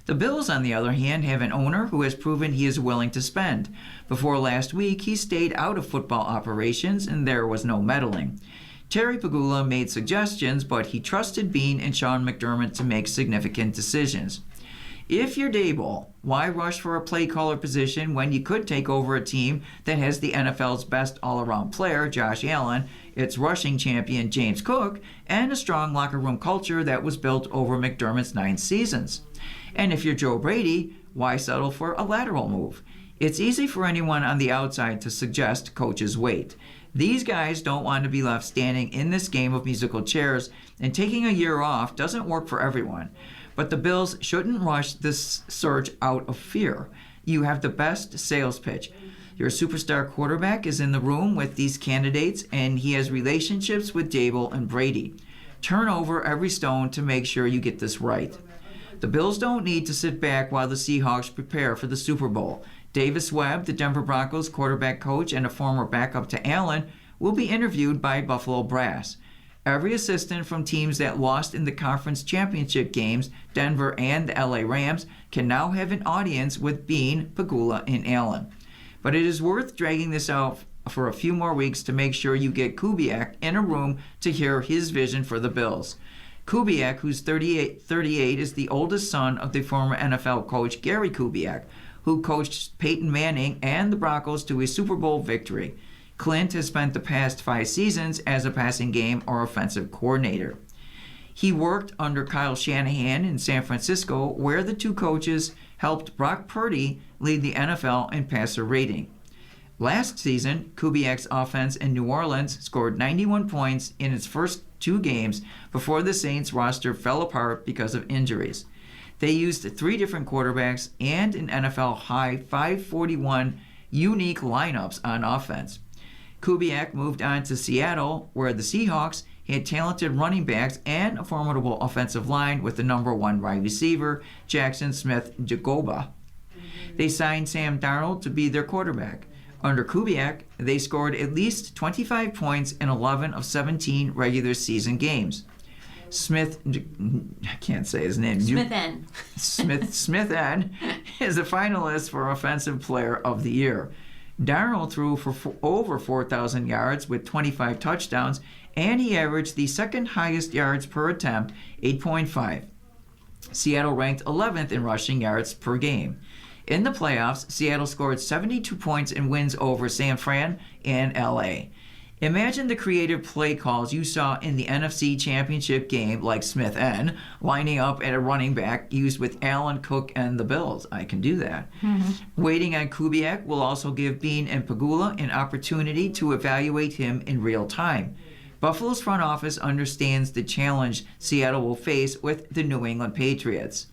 The Bills, on the other hand, have an owner who has proven he is willing to spend. Before last week, he stayed out of football operations and there was no meddling. Terry Pegula made suggestions, but he trusted Beane and Sean McDermott to make significant decisions. If you're Daboll, why rush for a play caller position when you could take over a team that has the NFL's best all-around player, Josh Allen, its rushing champion, James Cook, and a strong locker room culture that was built over McDermott's 9 seasons? And if you're Joe Brady, why settle for a lateral move? It's easy for anyone on the outside to suggest coaches wait. These guys don't want to be left standing in this game of musical chairs, and taking a year off doesn't work for everyone. But the Bills shouldn't rush this search out of fear. You have the best sales pitch. Your superstar quarterback is in the room with these candidates, and he has relationships with Daboll and Brady. Turn over every stone to make sure you get this right. The Bills don't need to sit back while the Seahawks prepare for the Super Bowl. Davis Webb, the Denver Broncos quarterback coach and a former backup to Allen, will be interviewed by Buffalo Brass. Every assistant from teams that lost in the conference championship games, Denver and the LA Rams, can now have an audience with Bean, Pegula, and Allen. But it is worth dragging this out for a few more weeks to make sure you get Kubiak in a room to hear his vision for the Bills. Kubiak, who's 38, is the oldest son of the former NFL coach Gary Kubiak, who coached Peyton Manning and the Broncos to a Super Bowl victory. Clint has spent the past 5 seasons as a passing game or offensive coordinator. He worked under Kyle Shanahan in San Francisco, where the two coaches helped Brock Purdy lead the NFL in passer rating. Last season, Kubiak's offense in New Orleans scored 91 points in its first 2 games before the Saints roster fell apart because of injuries. They used 3 different quarterbacks and an NFL high 541 unique lineups on offense. Kubiak moved on to Seattle, where the Seahawks had talented running backs and a formidable offensive line with the number 1 wide receiver, Jackson Smith-Njigba. They signed Sam Darnold to be their quarterback. Under Kubiak, they scored at least 25 points in 11 of 17 regular season games. I can't say his name. Smith N is a finalist for Offensive Player of the Year. Darnold threw for over 4,000 yards with 25 touchdowns, and he averaged the second highest yards per attempt, 8.5. Seattle ranked 11th in rushing yards per game. In the playoffs, Seattle scored 72 points in wins over San Fran and LA. Imagine the creative play calls you saw in the NFC Championship game, like Smith N lining up at a running back used with Allen, Cook, and the Bills. I can do that. Waiting on Kubiak will also give Bean and Pegula an opportunity to evaluate him in real time. Buffalo's front office understands the challenge Seattle will face with the New England Patriots.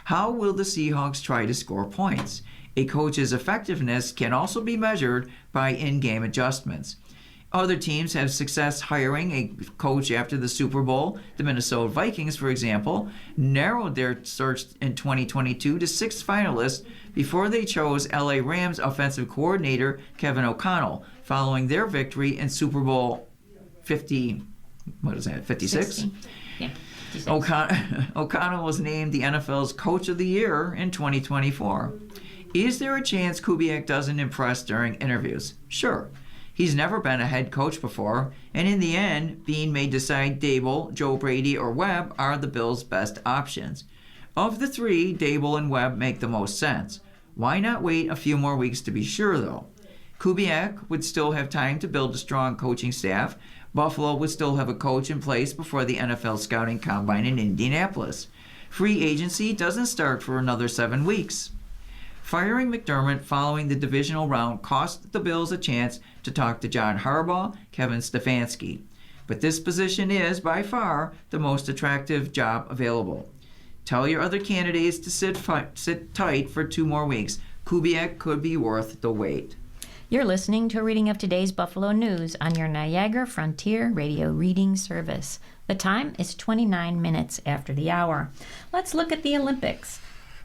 How will the Seahawks try to score points? A coach's effectiveness can also be measured by in-game adjustments. Other teams have success hiring a coach after the Super Bowl. The Minnesota Vikings, for example, narrowed their search in 2022 to 6 finalists before they chose LA Rams offensive coordinator Kevin O'Connell, following their victory in Super Bowl 56? 60. Yeah, 56. O'Connell was named the NFL's Coach of the Year in 2024. Is there a chance Kubiak doesn't impress during interviews? Sure. He's never been a head coach before, and in the end, Bean may decide Daboll, Joe Brady, or Webb are the Bills' best options. Of the 3, Daboll and Webb make the most sense. Why not wait a few more weeks to be sure, though? Kubiak would still have time to build a strong coaching staff. Buffalo would still have a coach in place before the NFL scouting combine in Indianapolis. Free agency doesn't start for another 7 weeks. Firing McDermott following the divisional round cost the Bills a chance to talk to John Harbaugh, Kevin Stefanski. But this position is, by far, the most attractive job available. Tell your other candidates to sit tight for 2 more weeks. Kubiak could be worth the wait. You're listening to a reading of today's Buffalo News on your Niagara Frontier Radio Reading Service. The time is 29 minutes after the hour. Let's look at the Olympics.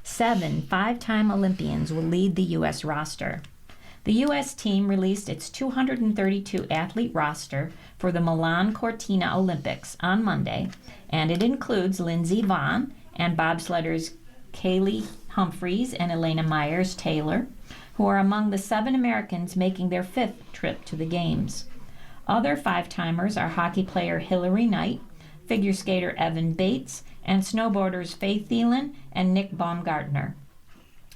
7 5-time Olympians will lead the U.S. roster. The U.S. team released its 232-athlete roster for the Milan Cortina Olympics on Monday, and it includes Lindsey Vonn and bobsledders Kaylee Humphreys and Elena Myers-Taylor, who are among the 7 Americans making their 5th trip to the Games. Other 5-timers are hockey player Hillary Knight, figure skater Evan Bates, and snowboarders Faith Thielen and Nick Baumgartner.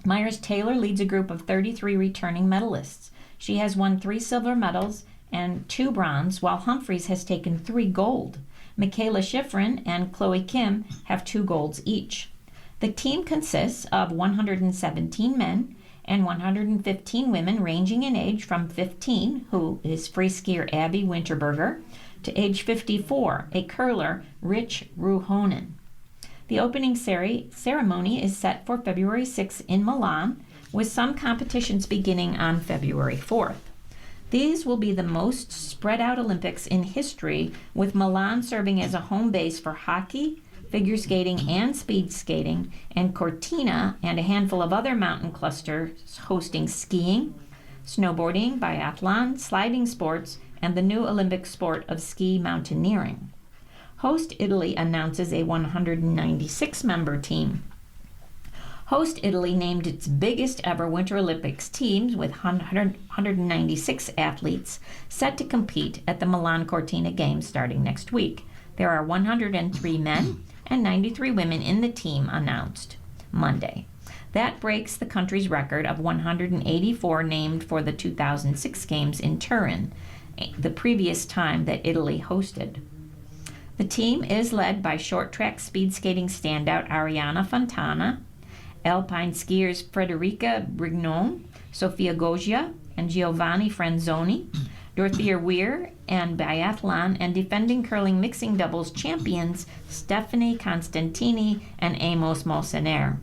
Myers-Taylor leads a group of 33 returning medalists. She has won 3 silver medals and 2 bronze, while Humphreys has taken 3 gold. Michaela Schifrin and Chloe Kim have 2 golds each. The team consists of 117 men and 115 women ranging in age from 15, who is free skier Abby Winterberger, to age 54, a curler, Rich Ruhonen. The opening ceremony is set for February 6 in Milan, with some competitions beginning on February 4th. These will be the most spread out Olympics in history, with Milan serving as a home base for hockey, figure skating, and speed skating, and Cortina and a handful of other mountain clusters hosting skiing, snowboarding, biathlon, sliding sports, and the new Olympic sport of ski mountaineering. Host Italy announces a 196-member team. Host Italy named its biggest ever Winter Olympics teams with 196 athletes set to compete at the Milan Cortina Games starting next week. There are 103 men and 93 women in the team announced Monday. That breaks the country's record of 184 named for the 2006 Games in Turin, the previous time that Italy hosted. The team is led by short track speed skating standout Ariana Fontana, alpine skiers Frederica Brignon, Sofia Goggia, and Giovanni Franzoni, Dorothea Weir, and biathlon and defending curling mixing doubles champions Stephanie Constantini and Amos Molsener.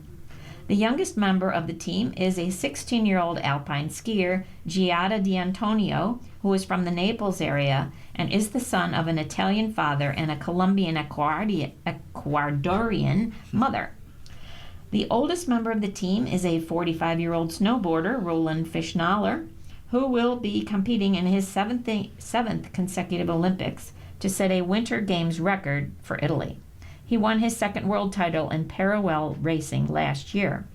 The youngest member of the team is a 16-year-old alpine skier, Giada D'Antonio, who is from the Naples area and is the son of an Italian father and a Colombian Ecuadorian mother. The oldest member of the team is a 45-year-old snowboarder, Roland Fischnaller, who will be competing in his seventh consecutive Olympics to set a Winter Games record for Italy. He won his second world title in parallel racing last year.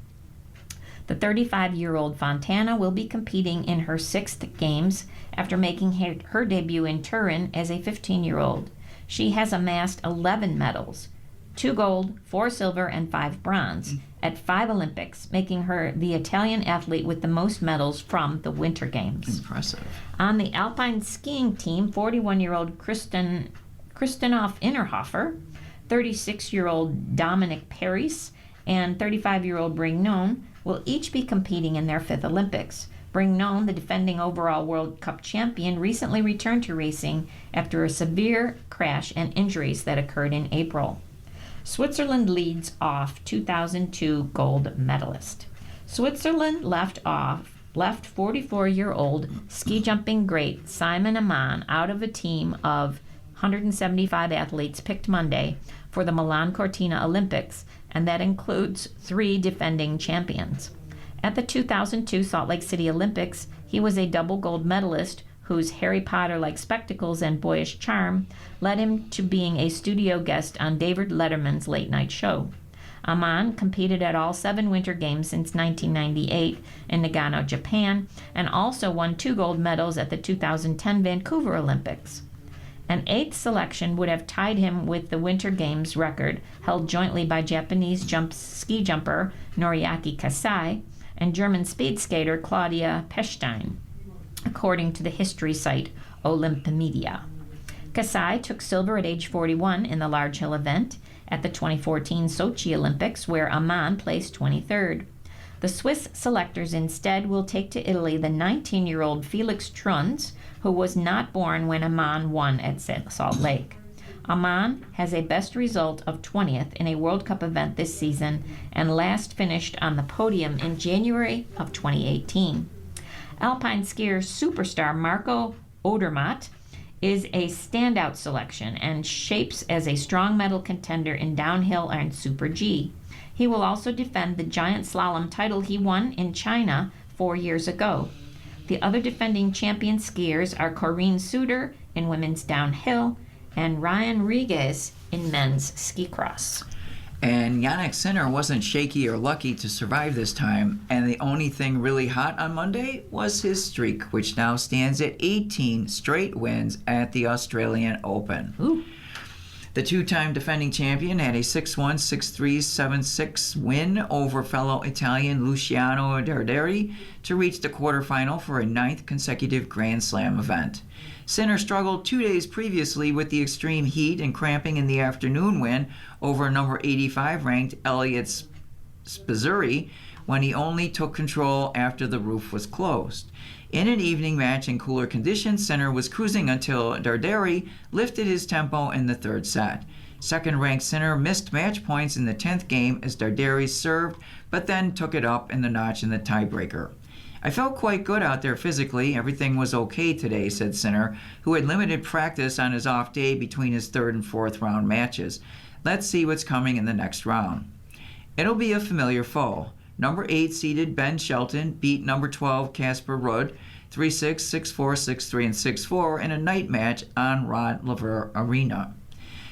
The 35-year-old Fontana will be competing in her 6th Games after making her debut in Turin as a 15-year-old. She has amassed 11 medals, 2 gold, 4 silver, and 5 bronze at 5 Olympics, making her the Italian athlete with the most medals from the Winter Games. Impressive. On the alpine skiing team, 41-year-old Kristoff Innerhofer, 36-year-old Dominic Paris, and 35-year-old Brignon will each be competing in their 5th Olympics. Brignon, the defending overall World Cup champion, recently returned to racing after a severe crash and injuries that occurred in April. Switzerland leads off 2002 gold medalist. Switzerland left 44-year-old ski jumping great Simon Ammann out of a team of 175 athletes picked Monday for the Milan Cortina Olympics, and that includes 3 defending champions. At the 2002 Salt Lake City Olympics, he was a double gold medalist whose Harry Potter-like spectacles and boyish charm led him to being a studio guest on David Letterman's late night show. Ammann competed at all 7 Winter Games since 1998 in Nagano, Japan, and also won 2 gold medals at the 2010 Vancouver Olympics. An 8th selection would have tied him with the Winter Games record held jointly by Japanese ski jumper Noriaki Kasai and German speed skater Claudia Pechstein, according to the history site Olympimedia. Kasai took silver at age 41 in the large hill event at the 2014 Sochi Olympics, where Ammann placed 23rd. The Swiss selectors instead will take to Italy the 19-year-old Felix Trunz, who was not born when Ammann won at Salt Lake. Ammann has a best result of 20th in a World Cup event this season and last finished on the podium in January of 2018. Alpine skier superstar Marco Odermatt is a standout selection and shapes as a strong medal contender in downhill and Super G. He will also defend the giant slalom title he won in China 4 years ago. The other defending champion skiers are Corinne Suter in women's downhill and Ryan Reges in men's ski cross. And Yannick Sinner wasn't shaky or lucky to survive this time, and the only thing really hot on Monday was his streak, which now stands at 18 straight wins at the Australian Open. Ooh. The two-time defending champion had a 6-1, 6-3, 7-6 win over fellow Italian Luciano Darderi to reach the quarterfinal for a 9th consecutive Grand Slam event. Sinner struggled 2 days previously with the extreme heat and cramping in the afternoon win over number 85 ranked Elliot Spizzirri when he only took control after the roof was closed. In an evening match in cooler conditions, Sinner was cruising until Darderi lifted his tempo in the third set. Second-ranked Sinner missed match points in the 10th game as Darderi served, but then took it up in the notch in the tiebreaker. I felt quite good out there physically. Everything was okay today, said Sinner, who had limited practice on his off day between his third and fourth round matches. Let's see what's coming in the next round. It'll be a familiar foe. Number 8 seeded Ben Shelton beat number 12 Casper Ruud 3-6, 6-4, 6-3, and 6-4 in a night match on Rod Laver Arena.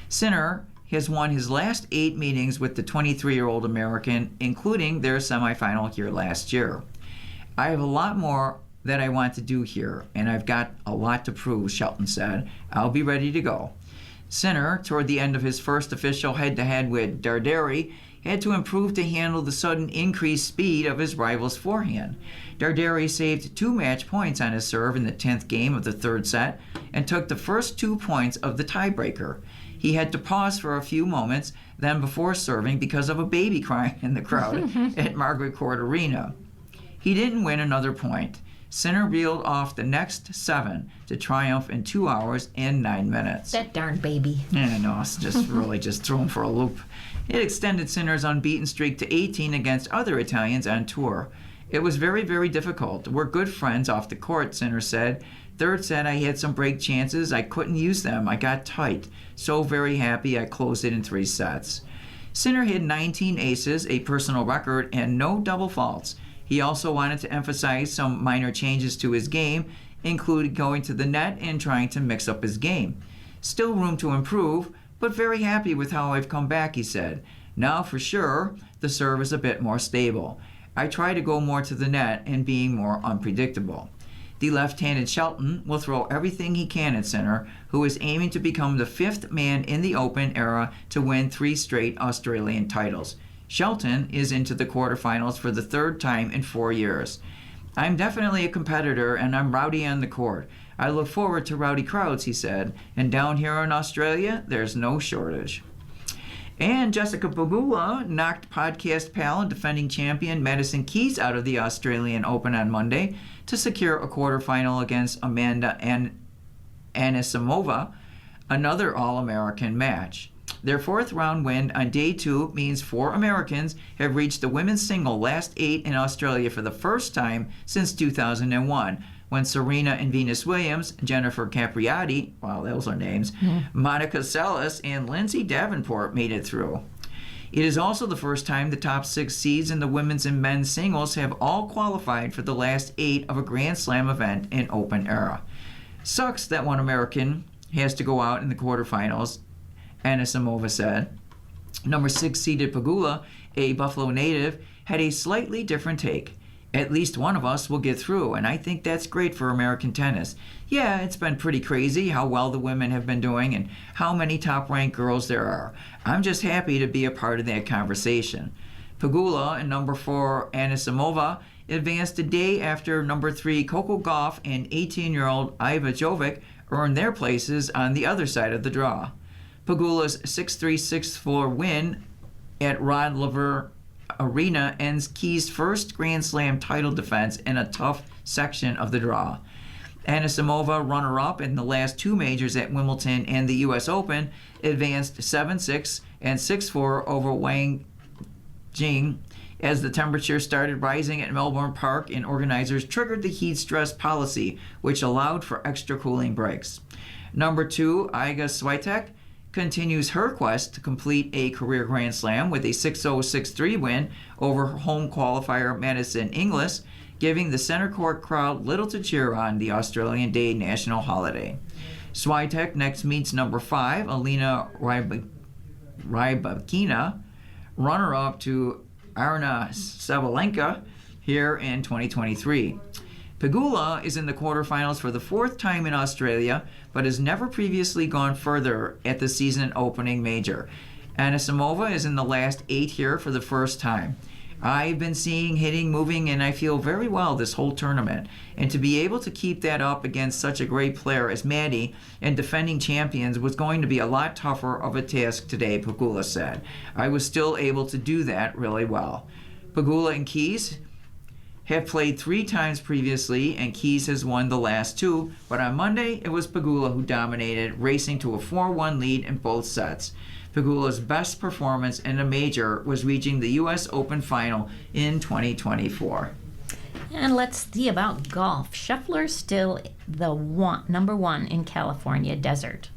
Sinner has won his last 8 meetings with the 23-year-old American, including their semifinal here last year. I have a lot more that I want to do here, and I've got a lot to prove, Shelton said. I'll be ready to go. Sinner, toward the end of his first official head-to-head with Darderi, had to improve to handle the sudden increased speed of his rival's forehand. Darderi saved 2 match points on his serve in the 10th game of the third set and took the first 2 points of the tiebreaker. He had to pause for a few moments then before serving because of a baby crying in the crowd at Margaret Court Arena. He didn't win another point. Sinner reeled off the next 7 to triumph in 2 hours and 9 minutes. That darn baby. Yeah, no, it's just really just threw him for a loop. It extended Sinner's unbeaten streak to 18 against other Italians on tour. It was very, very difficult. We're good friends off the court, Sinner said. Third set, I had some break chances. I couldn't use them. I got tight. So very happy I closed it in 3 sets. Sinner had 19 aces, a personal record, and no double faults. He also wanted to emphasize some minor changes to his game, including going to the net and trying to mix up his game. Still room to improve, but very happy with how I've come back, he said. Now, for sure, the serve is a bit more stable. I try to go more to the net and being more unpredictable. The left-handed Shelton will throw everything he can at Sinner, who is aiming to become the 5th man in the Open era to win 3 straight Australian titles. Shelton is into the quarterfinals for the 3rd time in 4 years. I'm definitely a competitor and I'm rowdy on the court. I look forward to rowdy crowds, he said, and down here in Australia, there's no shortage. And Jessica Pegula knocked podcast pal and defending champion Madison Keys out of the Australian Open on Monday to secure a quarterfinal against Amanda Anisimova, another All-American match. Their 4th round win on day 2 means 4 Americans have reached the women's single last 8 in Australia for the first time since 2001, when Serena and Venus Williams, Jennifer Capriati, wow, those are names, Monica Seles, and Lindsay Davenport made it through. It is also the first time the top 6 seeds in the women's and men's singles have all qualified for the last 8 of a Grand Slam event in Open era. Sucks that one American has to go out in the quarterfinals, Anisimova said. Number 6 seeded Pegula, a Buffalo native, had a slightly different take. At least one of us will get through, and I think that's great for American tennis. Yeah, it's been pretty crazy how well the women have been doing and how many top-ranked girls there are. I'm just happy to be a part of that conversation. Pegula and number 4 Anisimova advanced a day after number 3 Coco Gauff and 18-year-old Iva Jovic earned their places on the other side of the draw. Pegula's 6-3, 6-4 win at Rod Laver Arena ends Keys' first Grand Slam title defense in a tough section of the draw. Anisimova, runner-up in the last 2 majors at Wimbledon and the U.S. Open, advanced 7-6 and 6-4 over Wang Jing as the temperature started rising at Melbourne Park and organizers triggered the heat stress policy, which allowed for extra cooling breaks. Number 2, Iga Swiatek, continues her quest to complete a career Grand Slam with a 6-0, 6-3 win over home qualifier Madison Inglis, giving the center court crowd little to cheer on the Australian Day national holiday. Swiatek next meets number 5, Alina Rybakina, runner-up to Arina Sabalenka here in 2023. Pegula is in the quarterfinals for the fourth time in Australia, but has never previously gone further at the season opening major. Anisimova is in the last 8 here for the first time. I've been seeing hitting, moving, and I feel very well this whole tournament. And to be able to keep that up against such a great player as Maddie and defending champions was going to be a lot tougher of a task today, Pegula said. I was still able to do that really well. Pegula and Keys have played 3 times previously, and Keys has won the last 2, but on Monday it was Pegula who dominated, racing to a 4-1 lead in both sets. Pegula's best performance in a major was reaching the U.S. Open final in 2024. And let's see about golf. Scheffler's still the number one in California desert.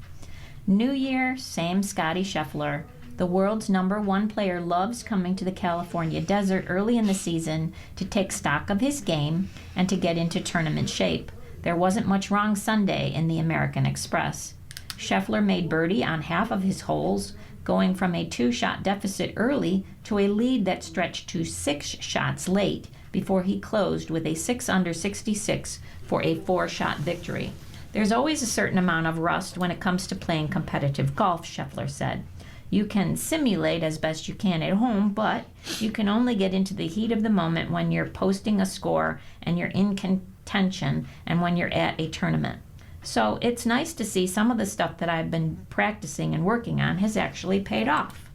New year, same Scotty Scheffler. The world's number one player loves coming to the California desert early in the season to take stock of his game and to get into tournament shape. There wasn't much wrong Sunday in the American Express. Scheffler made birdie on half of his holes, going from a 2-shot deficit early to a lead that stretched to 6 shots late before he closed with a 6 under 66 for a 4-shot victory. There's always a certain amount of rust when it comes to playing competitive golf, Scheffler said. You can simulate as best you can at home, but you can only get into the heat of the moment when you're posting a score and you're in contention and when you're at a tournament. So it's nice to see some of the stuff that I've been practicing and working on has actually paid off.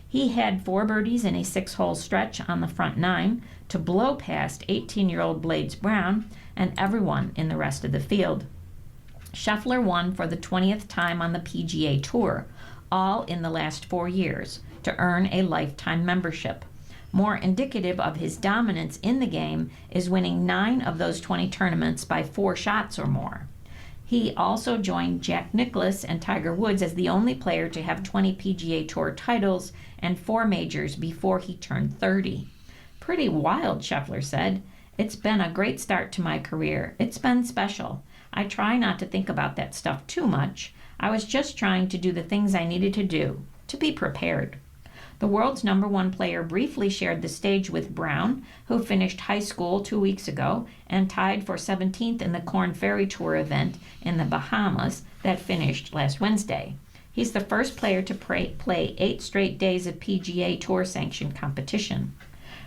He had 4 birdies in a 6-hole stretch on the front 9 to blow past 18-year-old Blades Brown and everyone in the rest of the field. Scheffler won for the 20th time on the PGA Tour, all in the last 4 years, to earn a lifetime membership. More indicative of his dominance in the game is winning 9 of those 20 tournaments by 4 shots or more. He also joined Jack Nicklaus and Tiger Woods as the only player to have 20 PGA Tour titles and 4 majors before he turned 30. Pretty wild, Scheffler said. It's been a great start to my career. It's been special. I try not to think about that stuff too much. I was just trying to do the things I needed to do, to be prepared. The world's number one player briefly shared the stage with Brown, who finished high school 2 weeks ago and tied for 17th in the Korn Ferry Tour event in the Bahamas that finished last Wednesday. He's the first player to play 8 straight days of PGA Tour sanctioned competition.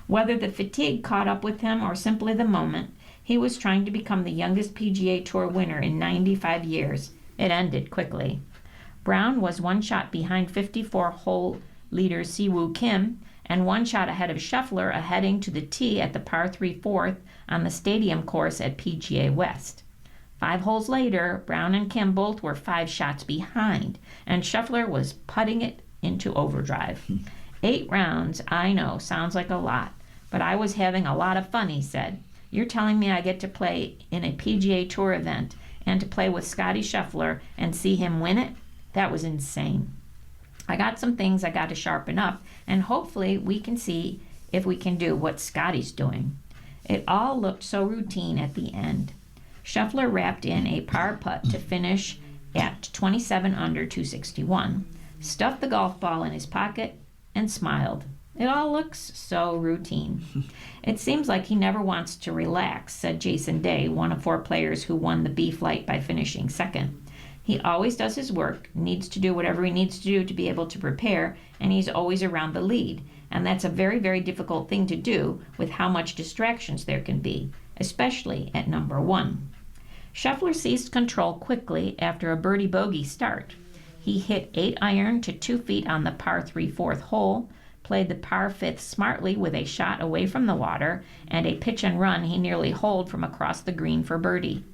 Whether the fatigue caught up with him or simply the moment, he was trying to become the youngest PGA Tour winner in 95 years. It ended quickly. Brown was 1 shot behind 54-hole leader Siwoo Kim and 1 shot ahead of Scheffler heading to the tee at the par 3 4th on the stadium course at PGA West. 5 holes later, Brown and Kim both were 5 shots behind, and Scheffler was putting it into overdrive. 8 rounds, I know, sounds like a lot, but I was having a lot of fun, he said. You're telling me I get to play in a PGA Tour event and to play with Scotty Scheffler and see him win it? That was insane. I got some things I got to sharpen up, and hopefully we can see if we can do what Scotty's doing. It all looked so routine at the end. Scheffler wrapped in a par putt to finish at 27 under 261, stuffed the golf ball in his pocket, and smiled. It all looks so routine. It seems like he never wants to relax, said Jason Day, one of 4 players who won the B flight by finishing second. He always does his work, needs to do whatever he needs to do to be able to prepare, and he's always around the lead. And that's a very, very difficult thing to do with how much distractions there can be, especially at number 1. Scheffler seized control quickly after a birdie bogey start. He hit 8-iron to 2 feet on the par 3 4th hole, played the par 5th smartly with a shot away from the water, and a pitch and run he nearly holed from across the green for birdie.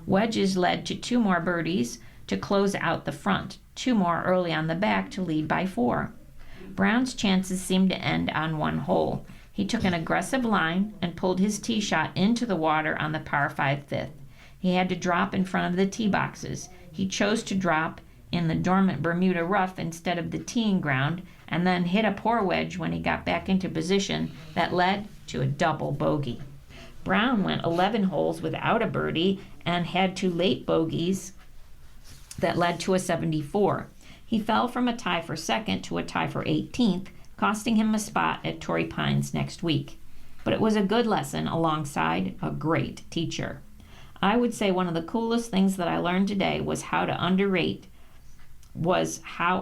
Wedges led to 2 more birdies to close out the front, 2 more early on the back to lead by 4. Brown's chances seemed to end on 1 hole. He took an aggressive line and pulled his tee shot into the water on the par 5 5th. He had to drop in front of the tee boxes. He chose to drop in the dormant Bermuda rough instead of the teeing ground, and then hit a poor wedge when he got back into position that led to a double bogey. Brown went 11 holes without a birdie and had 2 late bogeys that led to a 74. He fell from a tie for second to a tie for 18th, costing him a spot at Torrey Pines next week. But it was a good lesson alongside a great teacher. I would say one of the coolest things that I learned today was how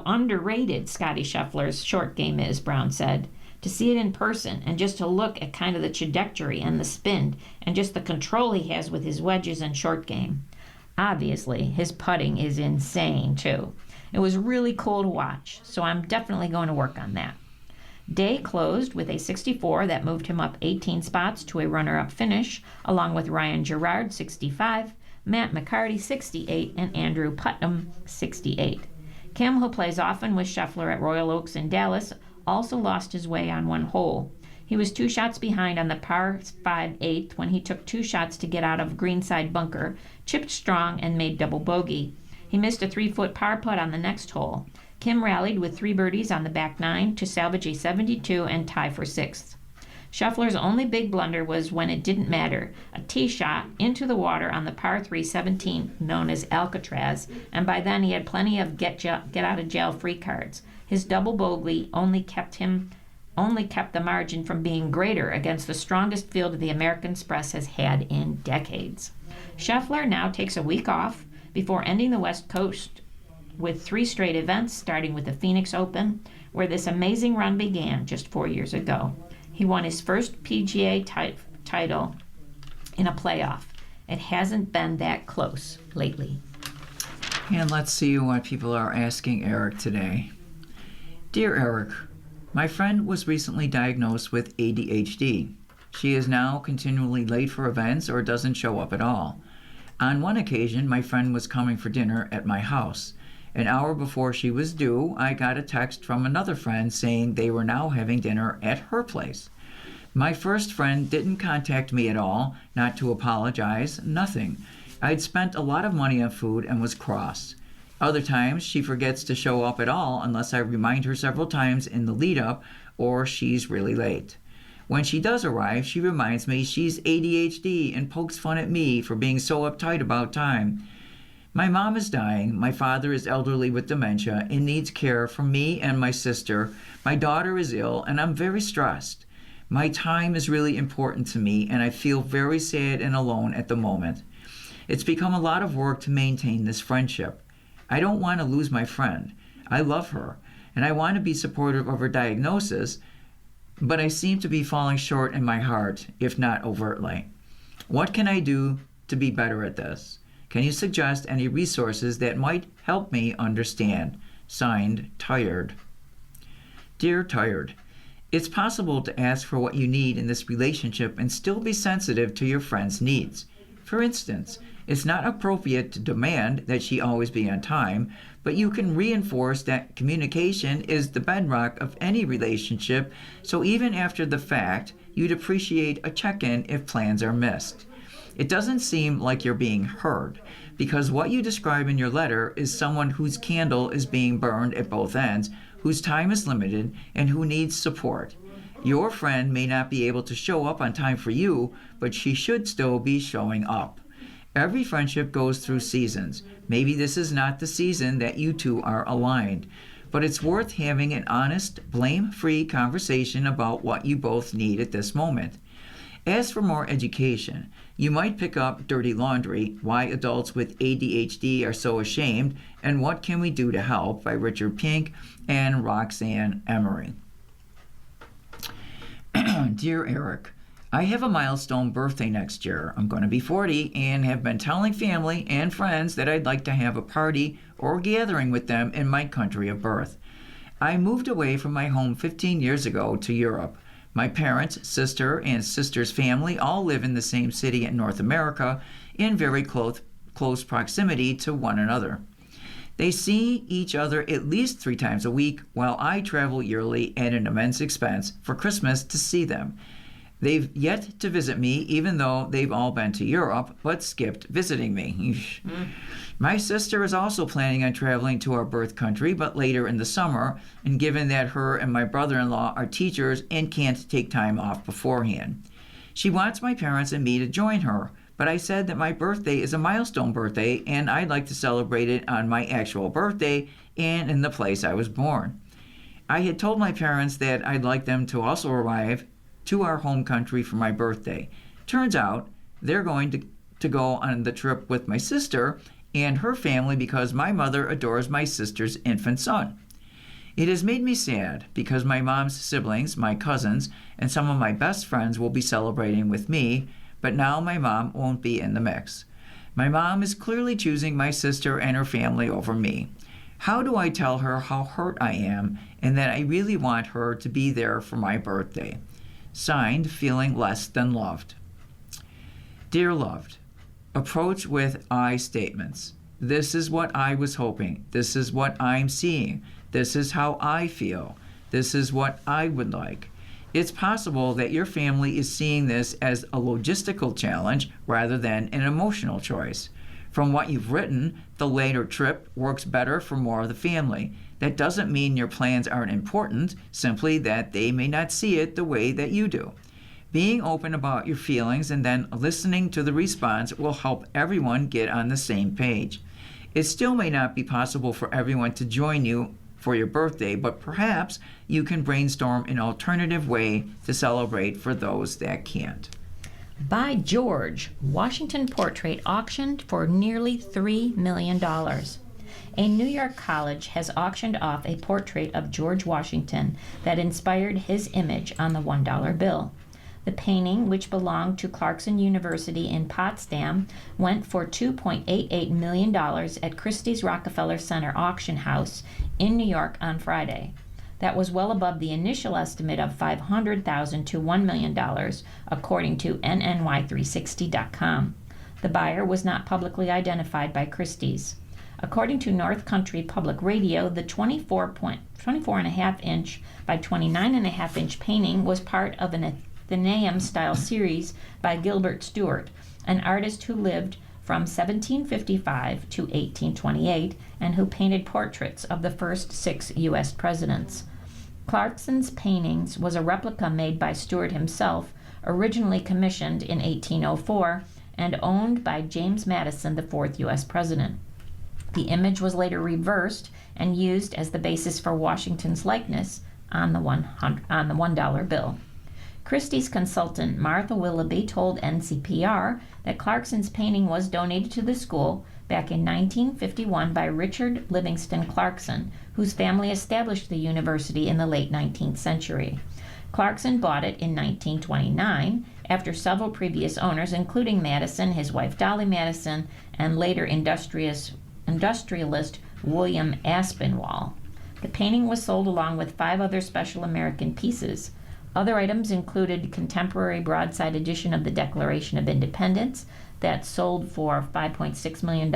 underrated Scotty Scheffler's short game is, Brown said. To see it in person and just to look at kind of the trajectory and the spin and just the control he has with his wedges and short game. Obviously, his putting is insane too. It was really cool to watch, so I'm definitely going to work on that. Day closed with a 64 that moved him up 18 spots to a runner-up finish, along with Ryan Gerard, 65, Matt McCarty, 68, and Andrew Putnam, 68. Kim, who plays often with Scheffler at Royal Oaks in Dallas, also lost his way on one hole. He was 2 shots behind on the par 5 8th when he took 2 shots to get out of greenside bunker, chipped strong, and made double bogey. He missed a 3-foot par putt on the next hole. Kim rallied with 3 birdies on the back 9 to salvage a 72 and tie for 6th. Scheffler's only big blunder was when it didn't matter, a tee shot into the water on the par 3 17 known as Alcatraz, and by then he had plenty of get out of jail free cards. His double bogey only kept the margin from being greater against the strongest field the American Express has had in decades. Scheffler now takes a week off before ending the West Coast with 3 straight events, starting with the Phoenix Open, where this amazing run began just 4 years ago. He won his first PGA title in a playoff. It hasn't been that close lately. And let's see what people are asking Eric today. Dear Eric, my friend was recently diagnosed with ADHD. She is now continually late for events or doesn't show up at all. On one occasion, my friend was coming for dinner at my house. An hour before she was due, I got a text from another friend saying they were now having dinner at her place. My first friend didn't contact me at all, not to apologize, nothing. I'd spent a lot of money on food and was cross. Other times, she forgets to show up at all unless I remind her several times in the lead-up or she's really late. When she does arrive, she reminds me she's ADHD and pokes fun at me for being so uptight about time. My mom is dying, my father is elderly with dementia and needs care from me and my sister, my daughter is ill, and I'm very stressed. My time is really important to me, and I feel very sad and alone at the moment. It's become a lot of work to maintain this friendship. I don't want to lose my friend. I love her, and I want to be supportive of her diagnosis, but I seem to be falling short in my heart, if not overtly. What can I do to be better at this? Can you suggest any resources that might help me understand? Signed, Tired. Dear Tired, it's possible to ask for what you need in this relationship and still be sensitive to your friend's needs. For instance, it's not appropriate to demand that she always be on time, but you can reinforce that communication is the bedrock of any relationship, so even after the fact, you'd appreciate a check-in if plans are missed. It doesn't seem like you're being heard, because what you describe in your letter is someone whose candle is being burned at both ends, whose time is limited, and who needs support. Your friend may not be able to show up on time for you, but she should still be showing up. Every friendship goes through seasons. Maybe this is not the season that you two are aligned, but it's worth having an honest, blame-free conversation about what you both need at this moment. As for more education, you might pick up Dirty Laundry, Why Adults with ADHD Are So Ashamed, and What Can We Do to Help by Richard Pink and Roxanne Emery. Dear Eric, I have a milestone birthday next year. I'm going to be 40 and have been telling family and friends that I'd like to have a party or gathering with them in my country of birth. I moved away from my home 15 years ago to Europe. My parents, sister, and sister's family all live in the same city in North America in very close proximity to one another. They see each other at least 3 times a week, while I travel yearly at an immense expense for Christmas to see them. They've yet to visit me, even though they've all been to Europe, but skipped visiting me. My sister is also planning on traveling to our birth country, but later in the summer, and given that her and my brother-in-law are teachers and can't take time off beforehand. She wants my parents and me to join her, but I said that my birthday is a milestone birthday, and I'd like to celebrate it on my actual birthday and in the place I was born. I had told my parents that I'd like them to also arrive to our home country for my birthday. Turns out they're going to go on the trip with my sister and her family because my mother adores my sister's infant son. It has made me sad because my mom's siblings, my cousins, and some of my best friends will be celebrating with me, but now my mom won't be in the mix. My mom is clearly choosing my sister and her family over me. How do I tell her how hurt I am and that I really want her to be there for my birthday? Signed, feeling less than loved. Dear loved, approach with I statements. This is what I was hoping. This is what I'm seeing. This is how I feel. This is what I would like. It's possible that your family is seeing this as a logistical challenge rather than an emotional choice. From what you've written, the later trip works better for more of the family. That doesn't mean your plans aren't important, simply that they may not see it the way that you do. Being open about your feelings and then listening to the response will help everyone get on the same page. It still may not be possible for everyone to join you for your birthday, but perhaps you can brainstorm an alternative way to celebrate for those that can't. By George, Washington portrait auctioned for nearly $3 million. A New York college has auctioned off a portrait of George Washington that inspired his image on the $1 bill. The painting, which belonged to Clarkson University in Potsdam, went for $2.88 million at Christie's Rockefeller Center auction house in New York on Friday. That was well above the initial estimate of $500,000 to $1 million, according to NNY360.com. The buyer was not publicly identified by Christie's. According to North Country Public Radio, the 24.5-inch by 29.5-inch painting was part of an Athenaeum-style series by Gilbert Stuart, an artist who lived from 1755 to 1828 and who painted portraits of the first 6 U.S. presidents. Clarkson's paintings was a replica made by Stuart himself, originally commissioned in 1804 and owned by James Madison, the 4th U.S. president. The image was later reversed and used as the basis for Washington's likeness on the $1 bill. Christie's consultant Martha Willoughby told NCPR that Clarkson's painting was donated to the school back in 1951 by Richard Livingston Clarkson, whose family established the university in the late 19th century. Clarkson bought it in 1929 after several previous owners, including Madison, his wife Dolly Madison, and later industrialist William Aspinwall. The painting was sold along with 5 other special American pieces. Other items included contemporary broadside edition of the Declaration of Independence that sold for $5.6 million,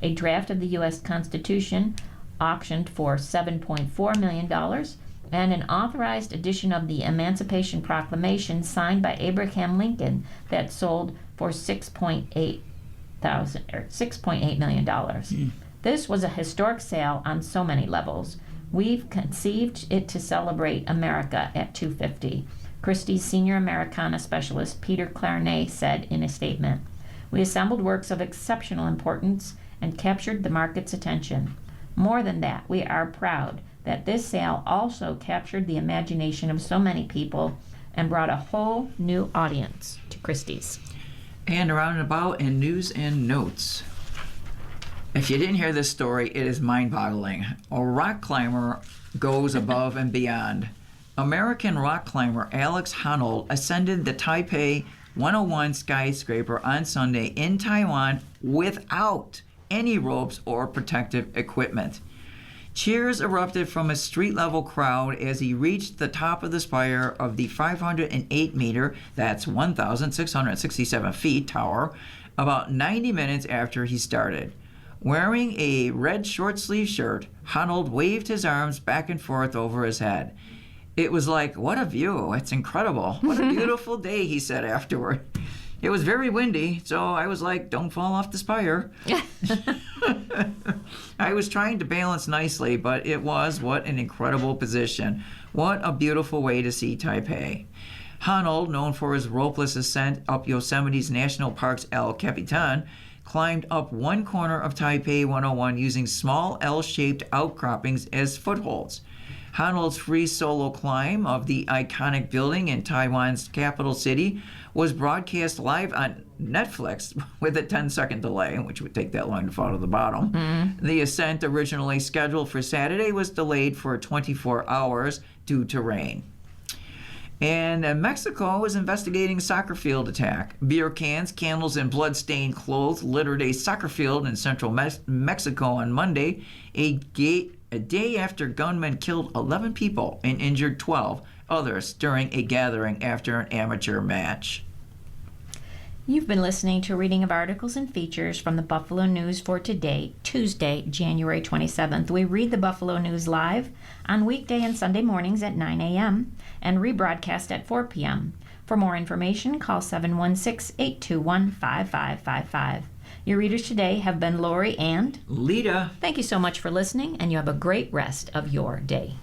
a draft of the U.S. Constitution auctioned for $7.4 million, and an authorized edition of the Emancipation Proclamation signed by Abraham Lincoln that sold for $6.8 million. This was a historic sale on so many levels. We've conceived it to celebrate America at $250. Christie's senior Americana specialist Peter Clarnay said in a statement, "We assembled works of exceptional importance and captured the market's attention. More than that, we are proud that this sale also captured the imagination of so many people and brought a whole new audience to Christie's." And around and about in news and notes. If you didn't hear this story, it is mind-boggling. A rock climber goes above and beyond. American rock climber Alex Honnold ascended the Taipei 101 skyscraper on Sunday in Taiwan without any ropes or protective equipment. Cheers erupted from a street-level crowd as he reached the top of the spire of the 508-meter, that's 1,667 feet, tower, about 90 minutes after he started. Wearing a red short-sleeve shirt, Honnold waved his arms back and forth over his head. It was like, what a view. It's incredible. What a beautiful day, he said afterward. It was very windy, so I was like, don't fall off the spire. I was trying to balance nicely, but it was, what an incredible position. What a beautiful way to see Taipei. Honnold, known for his ropeless ascent up Yosemite's National Park's El Capitan, climbed up one corner of Taipei 101 using small L-shaped outcroppings as footholds. Honnold's free solo climb of the iconic building in Taiwan's capital city was broadcast live on Netflix with a 10-second delay, which would take that long to fall to the bottom. The ascent, originally scheduled for Saturday, was delayed for 24 hours due to rain. And Mexico is investigating a soccer field attack. Beer cans, candles, and blood-stained clothes littered a soccer field in central Mexico on Monday, a day after gunmen killed 11 people and injured 12 others during a gathering after an amateur match. You've been listening to a reading of articles and features from the Buffalo News for today, Tuesday, January 27th. We read the Buffalo News live on weekday and Sunday mornings at 9 a.m. and rebroadcast at 4 p.m. For more information, call 716-821-5555. Your readers today have been Lori and Lita. Thank you so much for listening, and you have a great rest of your day.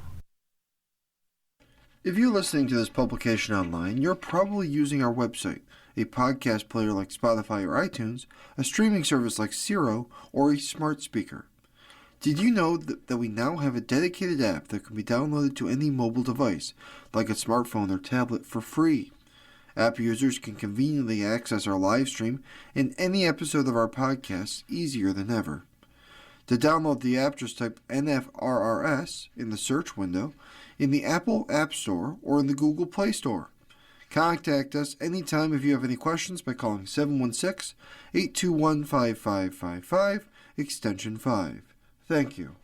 If you're listening to this publication online, you're probably using our website, a podcast player like Spotify or iTunes, a streaming service like Siro, or a smart speaker. Did you know that we now have a dedicated app that can be downloaded to any mobile device, like a smartphone or tablet, for free? App users can conveniently access our live stream and any episode of our podcast easier than ever. To download the app, just type NFRRS in the search window in the Apple App Store or in the Google Play Store. Contact us anytime if you have any questions by calling 716-821-5555, extension 5. Thank you.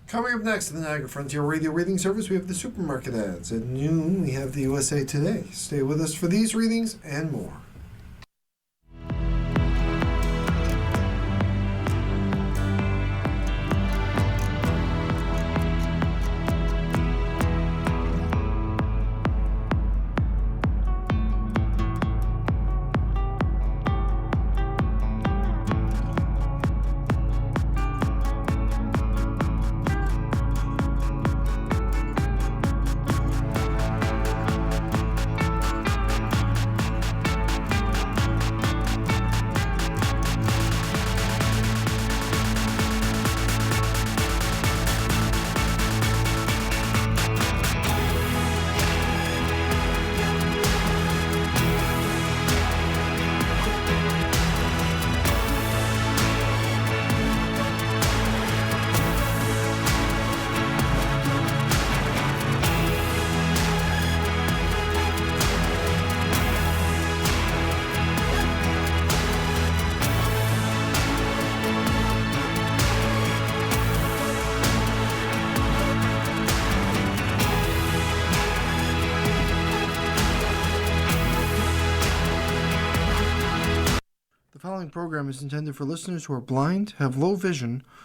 Coming up next in the Niagara Frontier Radio Reading Service, we have the supermarket ads. At noon, we have the USA Today. Stay with us for these readings and more. following program is intended for listeners who are blind, have low vision,